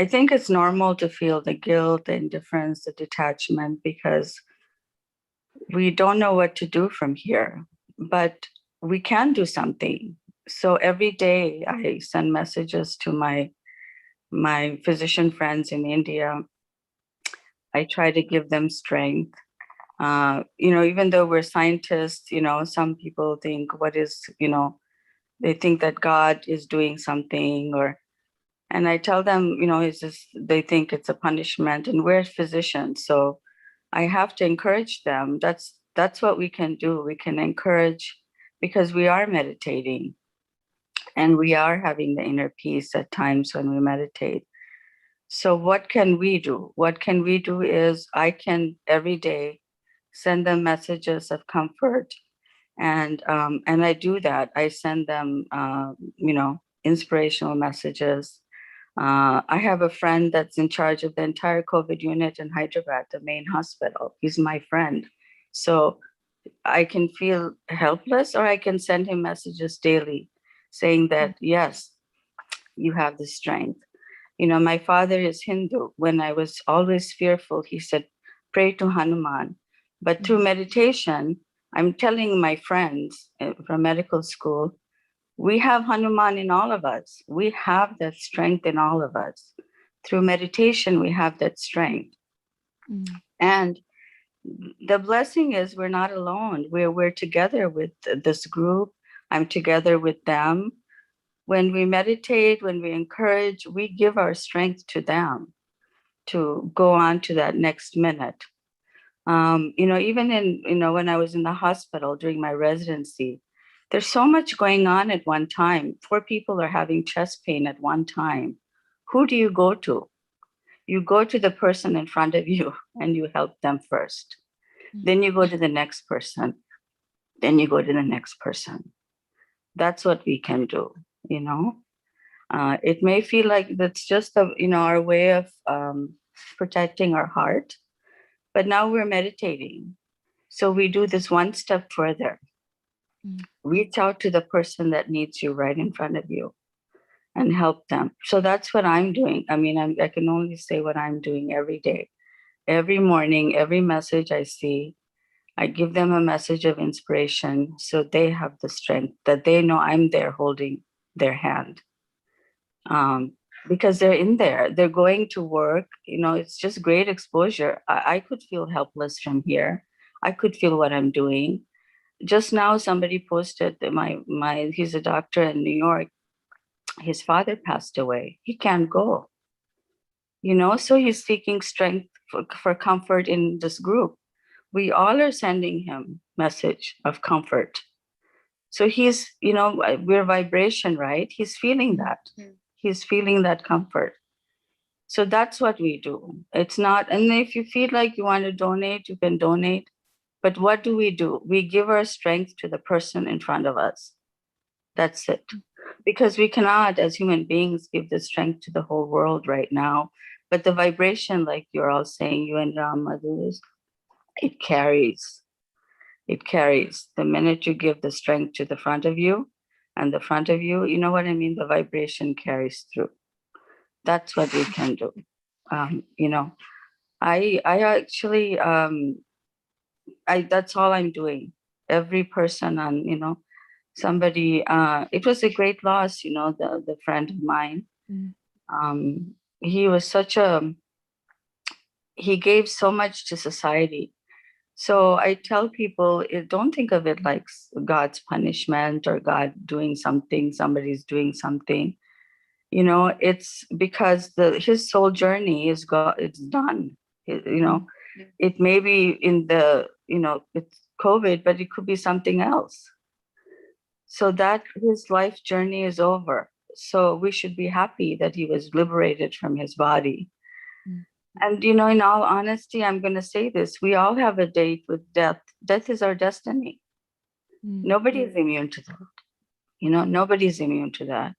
think it's normal to feel the guilt, the indifference, the detachment, because we don't know what to do from here, but we can do something. So every day I send messages to my physician friends in India. I try to give them strength. Even though we're scientists, some people think they think that God is doing something, and I tell them, they think it's a punishment, and we're physicians. So I have to encourage them. That's what we can do. We can encourage, because we are meditating and we are having the inner peace at times when we meditate. So what can we do? What can we do is I can every day send them messages of comfort. And I do that. I send them, inspirational messages. I have a friend that's in charge of the entire COVID unit in Hyderabad, the main hospital. He's my friend. So I can feel helpless, or I can send him messages daily saying that, yes, you have the strength. My father is Hindu. When I was always fearful, he said, pray to Hanuman. But through meditation, I'm telling my friends from medical school, we have Hanuman in all of us. We have that strength in all of us. Through meditation, we have that strength. And the blessing is we're not alone. We're together with this group. I'm together with them. When we meditate, when we encourage, we give our strength to them to go on to that next minute. Even when I was in the hospital during my residency, there's so much going on at one time. 4 people are having chest pain at one time. Who do you go to? You go to the person in front of you and you help them first. Then you go to the next person. Then you go to the next person. That's what we can do, It may feel like that's just our way of protecting our heart, but now we're meditating. So we do this one step further. Reach out to the person that needs you right in front of you and help them. So that's what I'm doing. I can only say what I'm doing every day. Every morning, every message I see, I give them a message of inspiration so they have the strength, that they know I'm there holding their hand. Because they're in there, they're going to work, it's just great exposure. I could feel helpless from here. I could feel what I'm doing. Just now, somebody posted that he's a doctor in New York. His father passed away. He can't go, so he's seeking strength for comfort in this group. We all are sending him message of comfort. So he's, we're vibration, right? He's feeling that. He's feeling that comfort. So that's what we do. It's not, and if you feel like you want to donate, you can donate. But what do? We give our strength to the person in front of us. That's it. because we cannot, as human beings, give the strength to the whole world right now. But the vibration, like you're all saying, you and Ram, mothers, it carries. It carries. The minute you give the strength to the front of you and the front of you, you know what I mean? The vibration carries through. That's what we can do. You know, I actually, that's all I'm doing. Every person on, you know, somebody, it was a great loss, you know, the friend of mine. He was he gave so much to society. So I tell people, don't think of it like God's punishment or God doing something, somebody's doing something. You know, it's because his soul journey is it's done. You know, it may be in it's COVID, but it could be something else. So that his life journey is over. So we should be happy that he was liberated from his body. And, you know, in all honesty, I'm going to say this. We all have a date with death. Death is our destiny. Nobody is immune to that. You know, nobody's immune to that.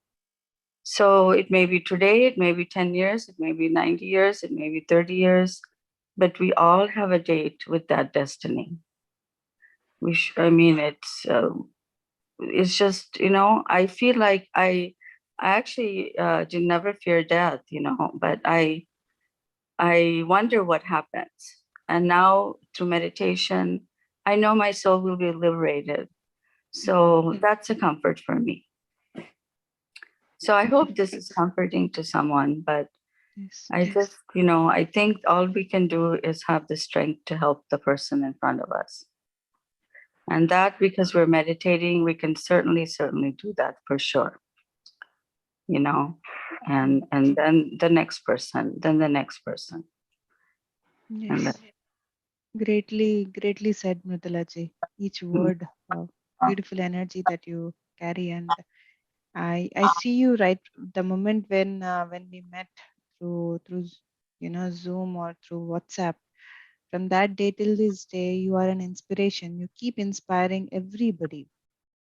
So it may be today, it may be 10 years, it may be 90 years, it may be 30 years, but we all have a date with that destiny. I mean, it's just, you know, I feel like I actually did never fear death, you know, but I wonder what happens. And now through meditation, I know my soul will be liberated. So that's a comfort for me. So I hope this is comforting to someone, but I just, you know, I think all we can do is have the strength to help the person in front of us. And that, because we're meditating, we can certainly do that for sure. You know, and then the next person, then the next person. Yes. Greatly said, Mridulaji. Each word, beautiful energy that you carry. And I see you right the moment when we met through you know, Zoom or through WhatsApp. From that day till this day, you are an inspiration. You keep inspiring everybody.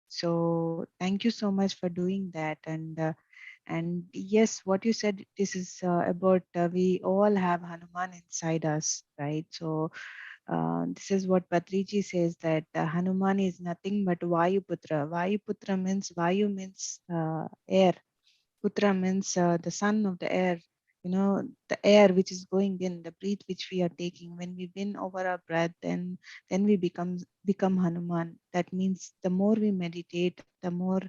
So thank you so much for doing that. And yes, what you said, this is about we all have Hanuman inside us, right? So this is what Patriji says, that Hanuman is nothing but Vayuputra. Vayuputra means Vayu means air. Putra means the son of the air. You know, the air which is going in, the breath which we are taking. When we win over our breath, then we become Hanuman. That means the more we meditate, the more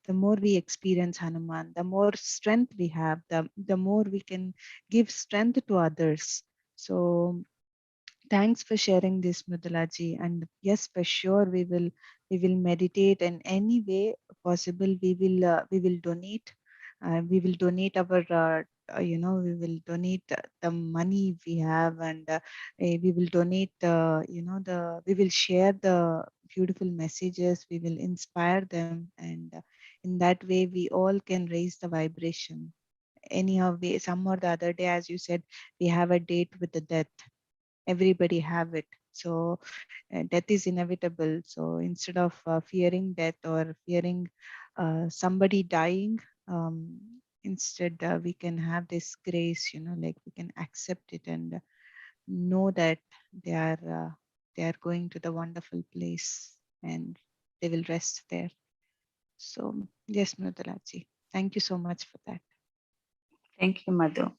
we experience Hanuman, the more strength we have, the more we can give strength to others. So thanks for sharing this, Mridulaji. And yes, for sure, we will meditate in any way possible. We will donate. We will donate our we will donate the money we have, and we will donate we will share the beautiful messages. We will inspire them, and in that way, we all can raise the vibration. Anyhow, some or the other day, as you said, we have a date with the death. Everybody have it. So death is inevitable. So instead of fearing death or fearing somebody dying, instead we can have this grace, you know, like we can accept it and know that they are going to the wonderful place and they will rest there. So yes, Mridulaji, thank you so much for that. Thank you, Madhu.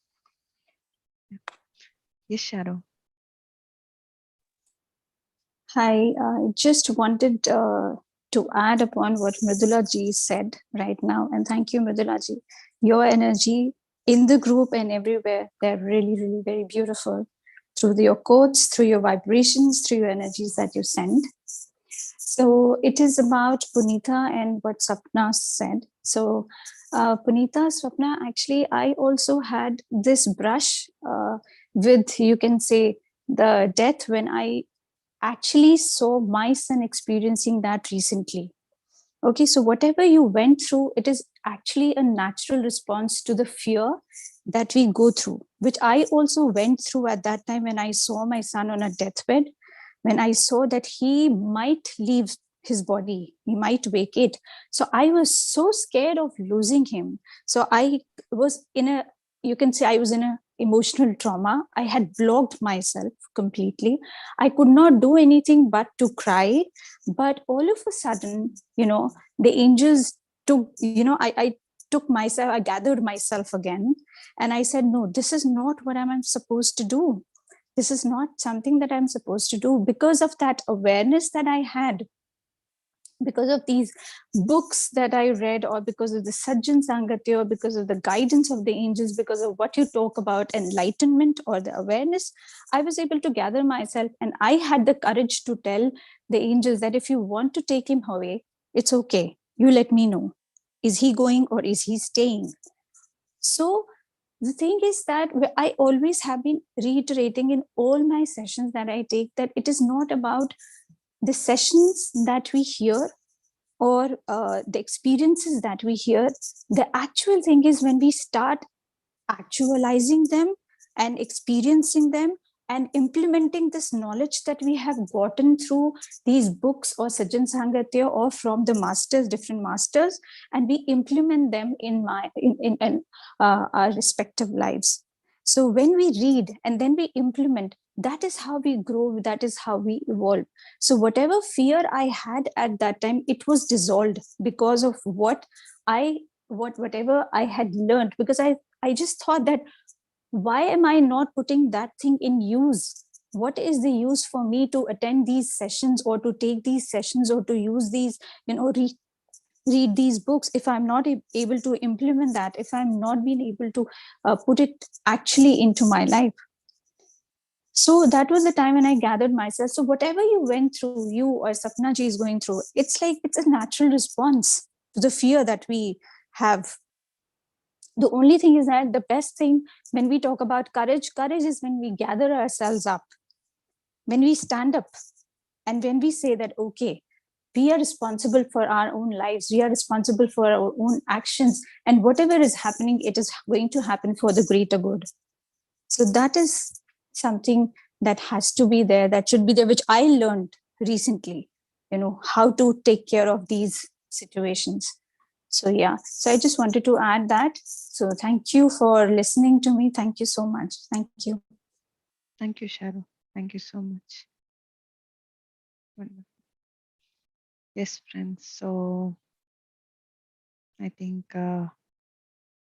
Yes, Sharo. Hi, I just wanted to add upon what Mridula ji said right now. And thank you, Mridula ji. Your energy in the group and everywhere, they're really, really very beautiful. Through your quotes, through your vibrations, through your energies that you send. So it is about Punita and what Sapna said. So Punita, Swapna, actually, I also had this brush with, you can say, the death when I actually saw my son experiencing that recently. Okay, so whatever you went through, it is actually a natural response to the fear that we go through, which I also went through at that time when I saw my son on a deathbed, when I saw that he might leave his body. He might wake it. So I was so scared of losing him. So I was in a, you can say I was in a emotional trauma. I had blocked myself completely. I could not do anything but to cry. But all of a sudden, the angels took, I took myself, I gathered myself again. And I said, no, this is not what I'm supposed to do. This is not something that I'm supposed to do. Because of that awareness that I had, because of these books that I read, or because of the Sajjan Sangatya, or because of the guidance of the angels, because of what you talk about, enlightenment or the awareness, I was able to gather myself, and I had the courage to tell the angels that if you want to take him away, it's okay. You let me know. Is he going or is he staying? So the thing is that I always have been reiterating in all my sessions that I take, that it is not about the sessions that we hear or the experiences that we hear. The actual thing is when we start actualizing them and experiencing them and implementing this knowledge that we have gotten through these books or Sajjan Sangatya or from the masters, different masters, and we implement them in our respective lives. So when we read and then we implement, that is how we grow, that is how we evolve. So whatever fear I had at that time, it was dissolved because of whatever I had learned, because I just thought that, why am I not putting that thing in use? What is the use for me to attend these sessions or to take these sessions or to use these, read these books, if I'm not able to implement that, if I'm not being able to put it actually into my life? So that was the time when I gathered myself. So whatever you went through, you or Sapnaji is going through, it's like it's a natural response to the fear that we have. The only thing is that the best thing when we talk about courage is when we gather ourselves up, when we stand up, and when we say that, okay, we are responsible for our own lives, we are responsible for our own actions, and whatever is happening, it is going to happen for the greater good. So that is something that has to be there, that should be there, which I learned recently, how to take care of these situations. So yeah, so I just wanted to add that. So thank you for listening to me. Thank you so much. Thank you. Thank you, Sharu. Thank you so much. Wonderful. Yes, friends. So I think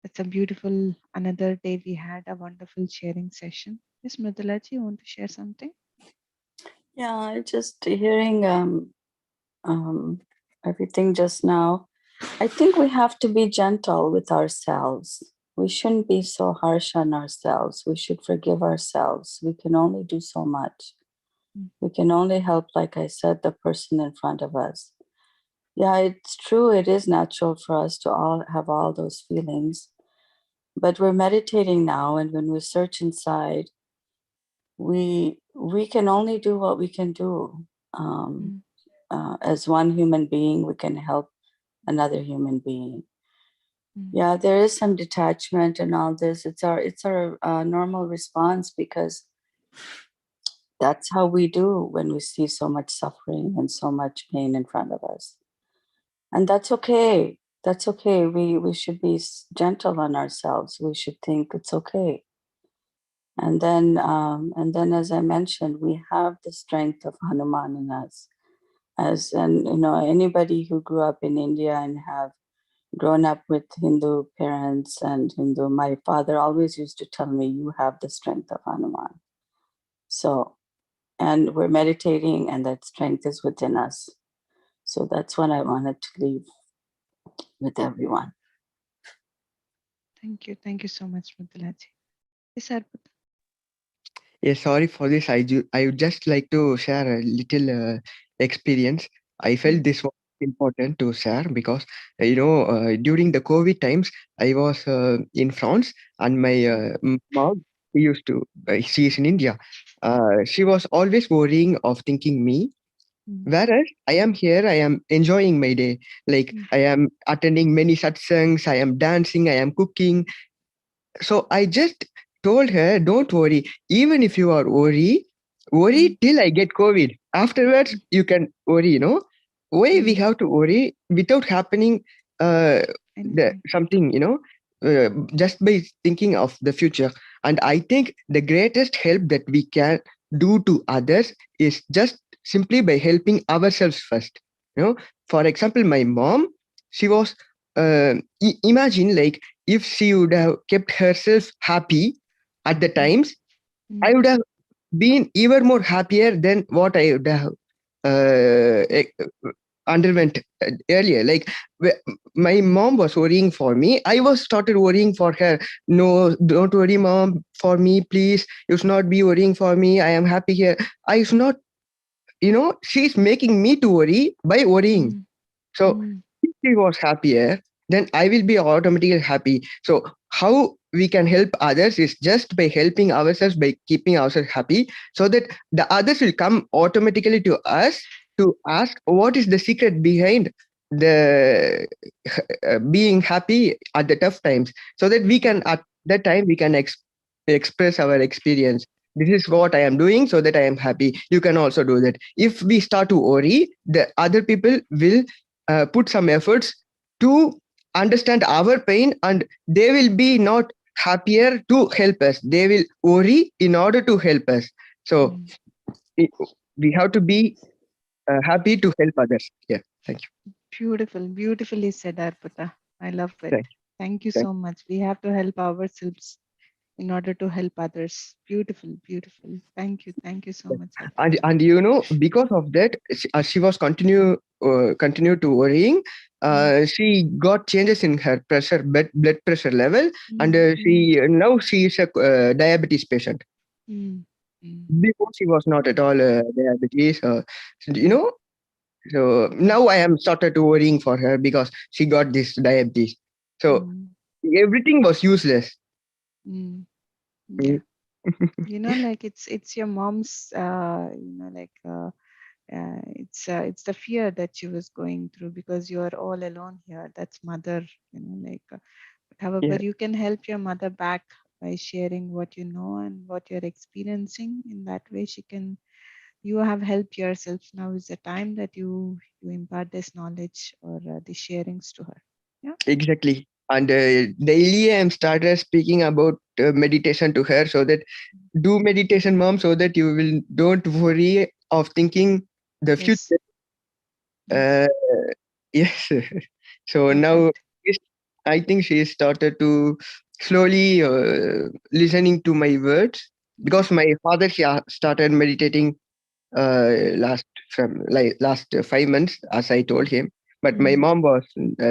it's a beautiful, another day we had a wonderful sharing session. Yes, Mridulaji, you want to share something? Yeah, just hearing everything just now. I think we have to be gentle with ourselves. We shouldn't be so harsh on ourselves. We should forgive ourselves. We can only do so much. We can only help, like I said, the person in front of us. Yeah, it's true. It is natural for us to all have all those feelings. But we're meditating now, and when we search inside, we can only do what we can do. As one human being, we can help another human being. Yeah, there is some detachment and all this. It's our normal response, because that's how we do when we see so much suffering and so much pain in front of us. And that's okay. That's okay. We should be gentle on ourselves. We should think it's okay. And then, as I mentioned, we have the strength of Hanuman in us. Anybody who grew up in India and have grown up with Hindu parents and Hindu, my father always used to tell me, you have the strength of Hanuman. So, and we're meditating, and that strength is within us. So that's what I wanted to leave with everyone. Thank you. Thank you so much, Mridulaji. Yes, Arpita. Yeah, sorry for this. I would just like to share a little experience. I felt this was important to share because during the COVID times, I was in France, and my mom, she is in India. She was always worrying of thinking me. Whereas I am here, I am enjoying my day. Like I am attending many satsangs, I am dancing, I am cooking. So I just told her, don't worry. Even if you are worry till I get COVID. Afterwards, you can worry, why we have to worry without happening Anything. something, just by thinking of the future. And I think the greatest help that we can do to others is just simply by helping ourselves first. For example, my mom, she was imagine, like, if she would have kept herself happy at the times, I would have been even more happier than what I would have underwent earlier. Like, my mom was worrying for me, I was started worrying for her. No, don't worry, mom, for me, please. You should not be worrying for me. I am happy here. I should not, she's making me to worry by worrying. So if she was happier, then I will be automatically happy. So how we can help others is just by helping ourselves, by keeping ourselves happy, so that the others will come automatically to us to ask what is the secret behind the being happy at the tough times, so that we can at that time we can express our experience. This is what I am doing so that I am happy. You can also do that. If we start to worry, the other people will put some efforts to understand our pain, and they will be not happier to help us. They will worry in order to help us. So i- we have to be happy to help others. Yeah. Thank you. Beautiful, beautifully said, Arpita. I love it. Thank Thank you thank so much. We have to help ourselves in order to help others. Beautiful, beautiful. Thank you so much, and Arpita. because of that, she was continue to worrying. She got changes in her blood pressure level, and now she is a diabetes patient. Before she was not at all diabetes. You know, so now I am started to worrying for her because she got this diabetes. So everything was useless. Yeah. Like it's your mom's, it's the fear that she was going through because you are all alone here. That's mother, however, Yeah, you can help your mother back by sharing what you know and what you're experiencing. In that way, you have helped yourself. Now is the time that you impart this knowledge or the sharings to her. Yeah. exactly. And daily I am started speaking about meditation to her, so that do meditation, mom, so that you will don't worry of thinking the Yes. future. Uh, yes. So now Perfect. I think she started to slowly listening to my words, because my father, he started meditating last 5 months, as I told him. But my mom was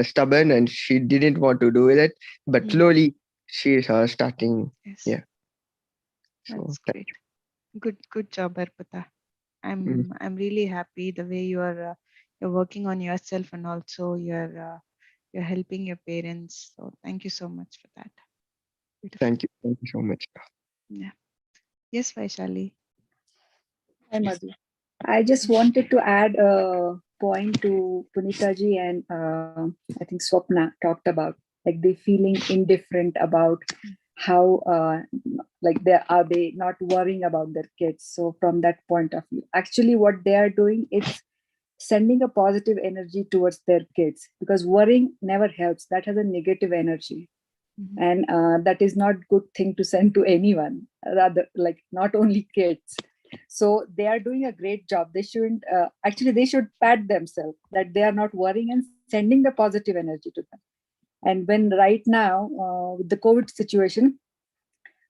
stubborn and she didn't want to do it. But slowly she is starting. Yes. Yeah. So That's thank great. Good job, Arpita. you. I'm really happy the way you're working on yourself, and also you're helping your parents. So thank you so much for that. Beautiful. Thank you so much. Yeah. Yes, Vaishali. Hi, Madhu. I just wanted to add a point to Punitaji and I think Swapna talked about, like they feeling indifferent about how like they not worrying about their kids. So from that point of view, actually what they are doing is sending a positive energy towards their kids, because worrying never helps. That has a negative energy. And that is not good thing to send to anyone, rather, like not only kids. So they are doing a great job. They shouldn't actually, they should pat themselves that they are not worrying and sending the positive energy to them. And when right now with the COVID situation,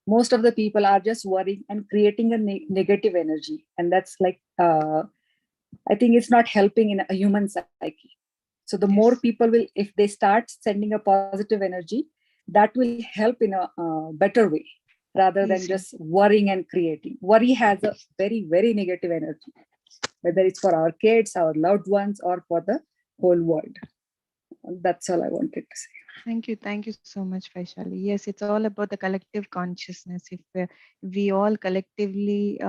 most of the people are just worrying and creating a negative energy, and that's like I think it's not helping in a human psyche. So the more people will, if they start sending a positive energy, that will help in a better way, rather than Easy. just worrying and creating. Worry has a very, very negative energy, whether it's for our kids, our loved ones, or for the whole world. That's all I wanted to say. Thank you so much, Vaishali. Yes, it's all about the collective consciousness. If we all collectively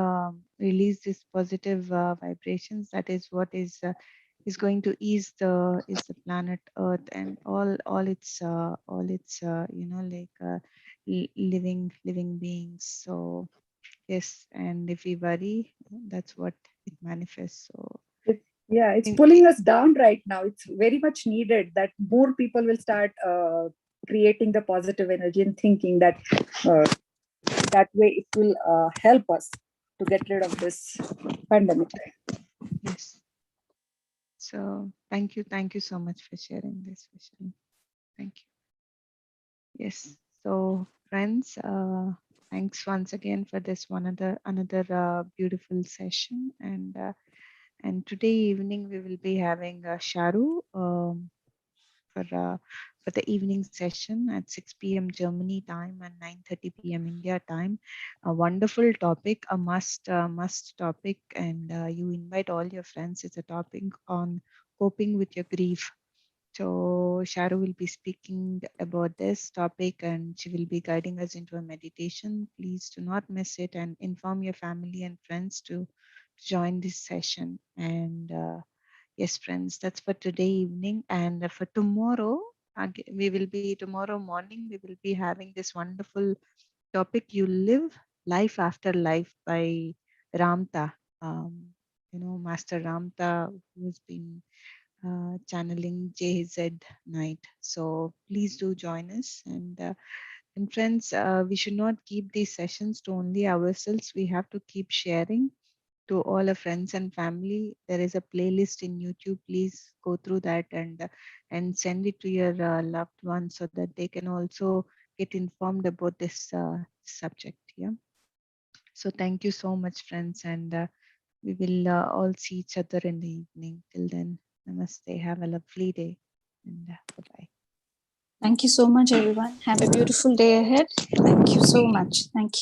release this positive vibrations, that is what is going to ease the planet Earth and all its living beings. So yes, and if we worry, that's what it manifests. So Yeah, it's pulling us down right now. It's very much needed that more people will start creating the positive energy and thinking that that way it will help us to get rid of this pandemic. Yes. So thank you so much for sharing this, Vishnu. Thank you. Yes. So friends, thanks once again for this another beautiful session, and today evening we will be having Sharu for the evening session at 6 p.m. Germany time and 9:30 p.m. India time. A wonderful topic, a must topic, and you invite all your friends. It's a topic on coping with your grief. So Sharu will be speaking about this topic and she will be guiding us into a meditation. Please do not miss it and inform your family and friends to join this session. And yes, friends, that's for today evening. And for tomorrow, we will be tomorrow morning, we will be having this wonderful topic, You Live Life After Life by Ramta. Master Ramta, who's been channeling JZ night. So please do join us. And friends, we should not keep these sessions to only ourselves. We have to keep sharing to all our friends and family. There is a playlist in YouTube. Please go through that and send it to your loved ones so that they can also get informed about this subject. Yeah. So thank you so much, friends, and we will all see each other in the evening. Till then, namaste. Have a lovely day, and bye-bye. Thank you so much, everyone. Have a beautiful day ahead. Thank you so much. Thank you.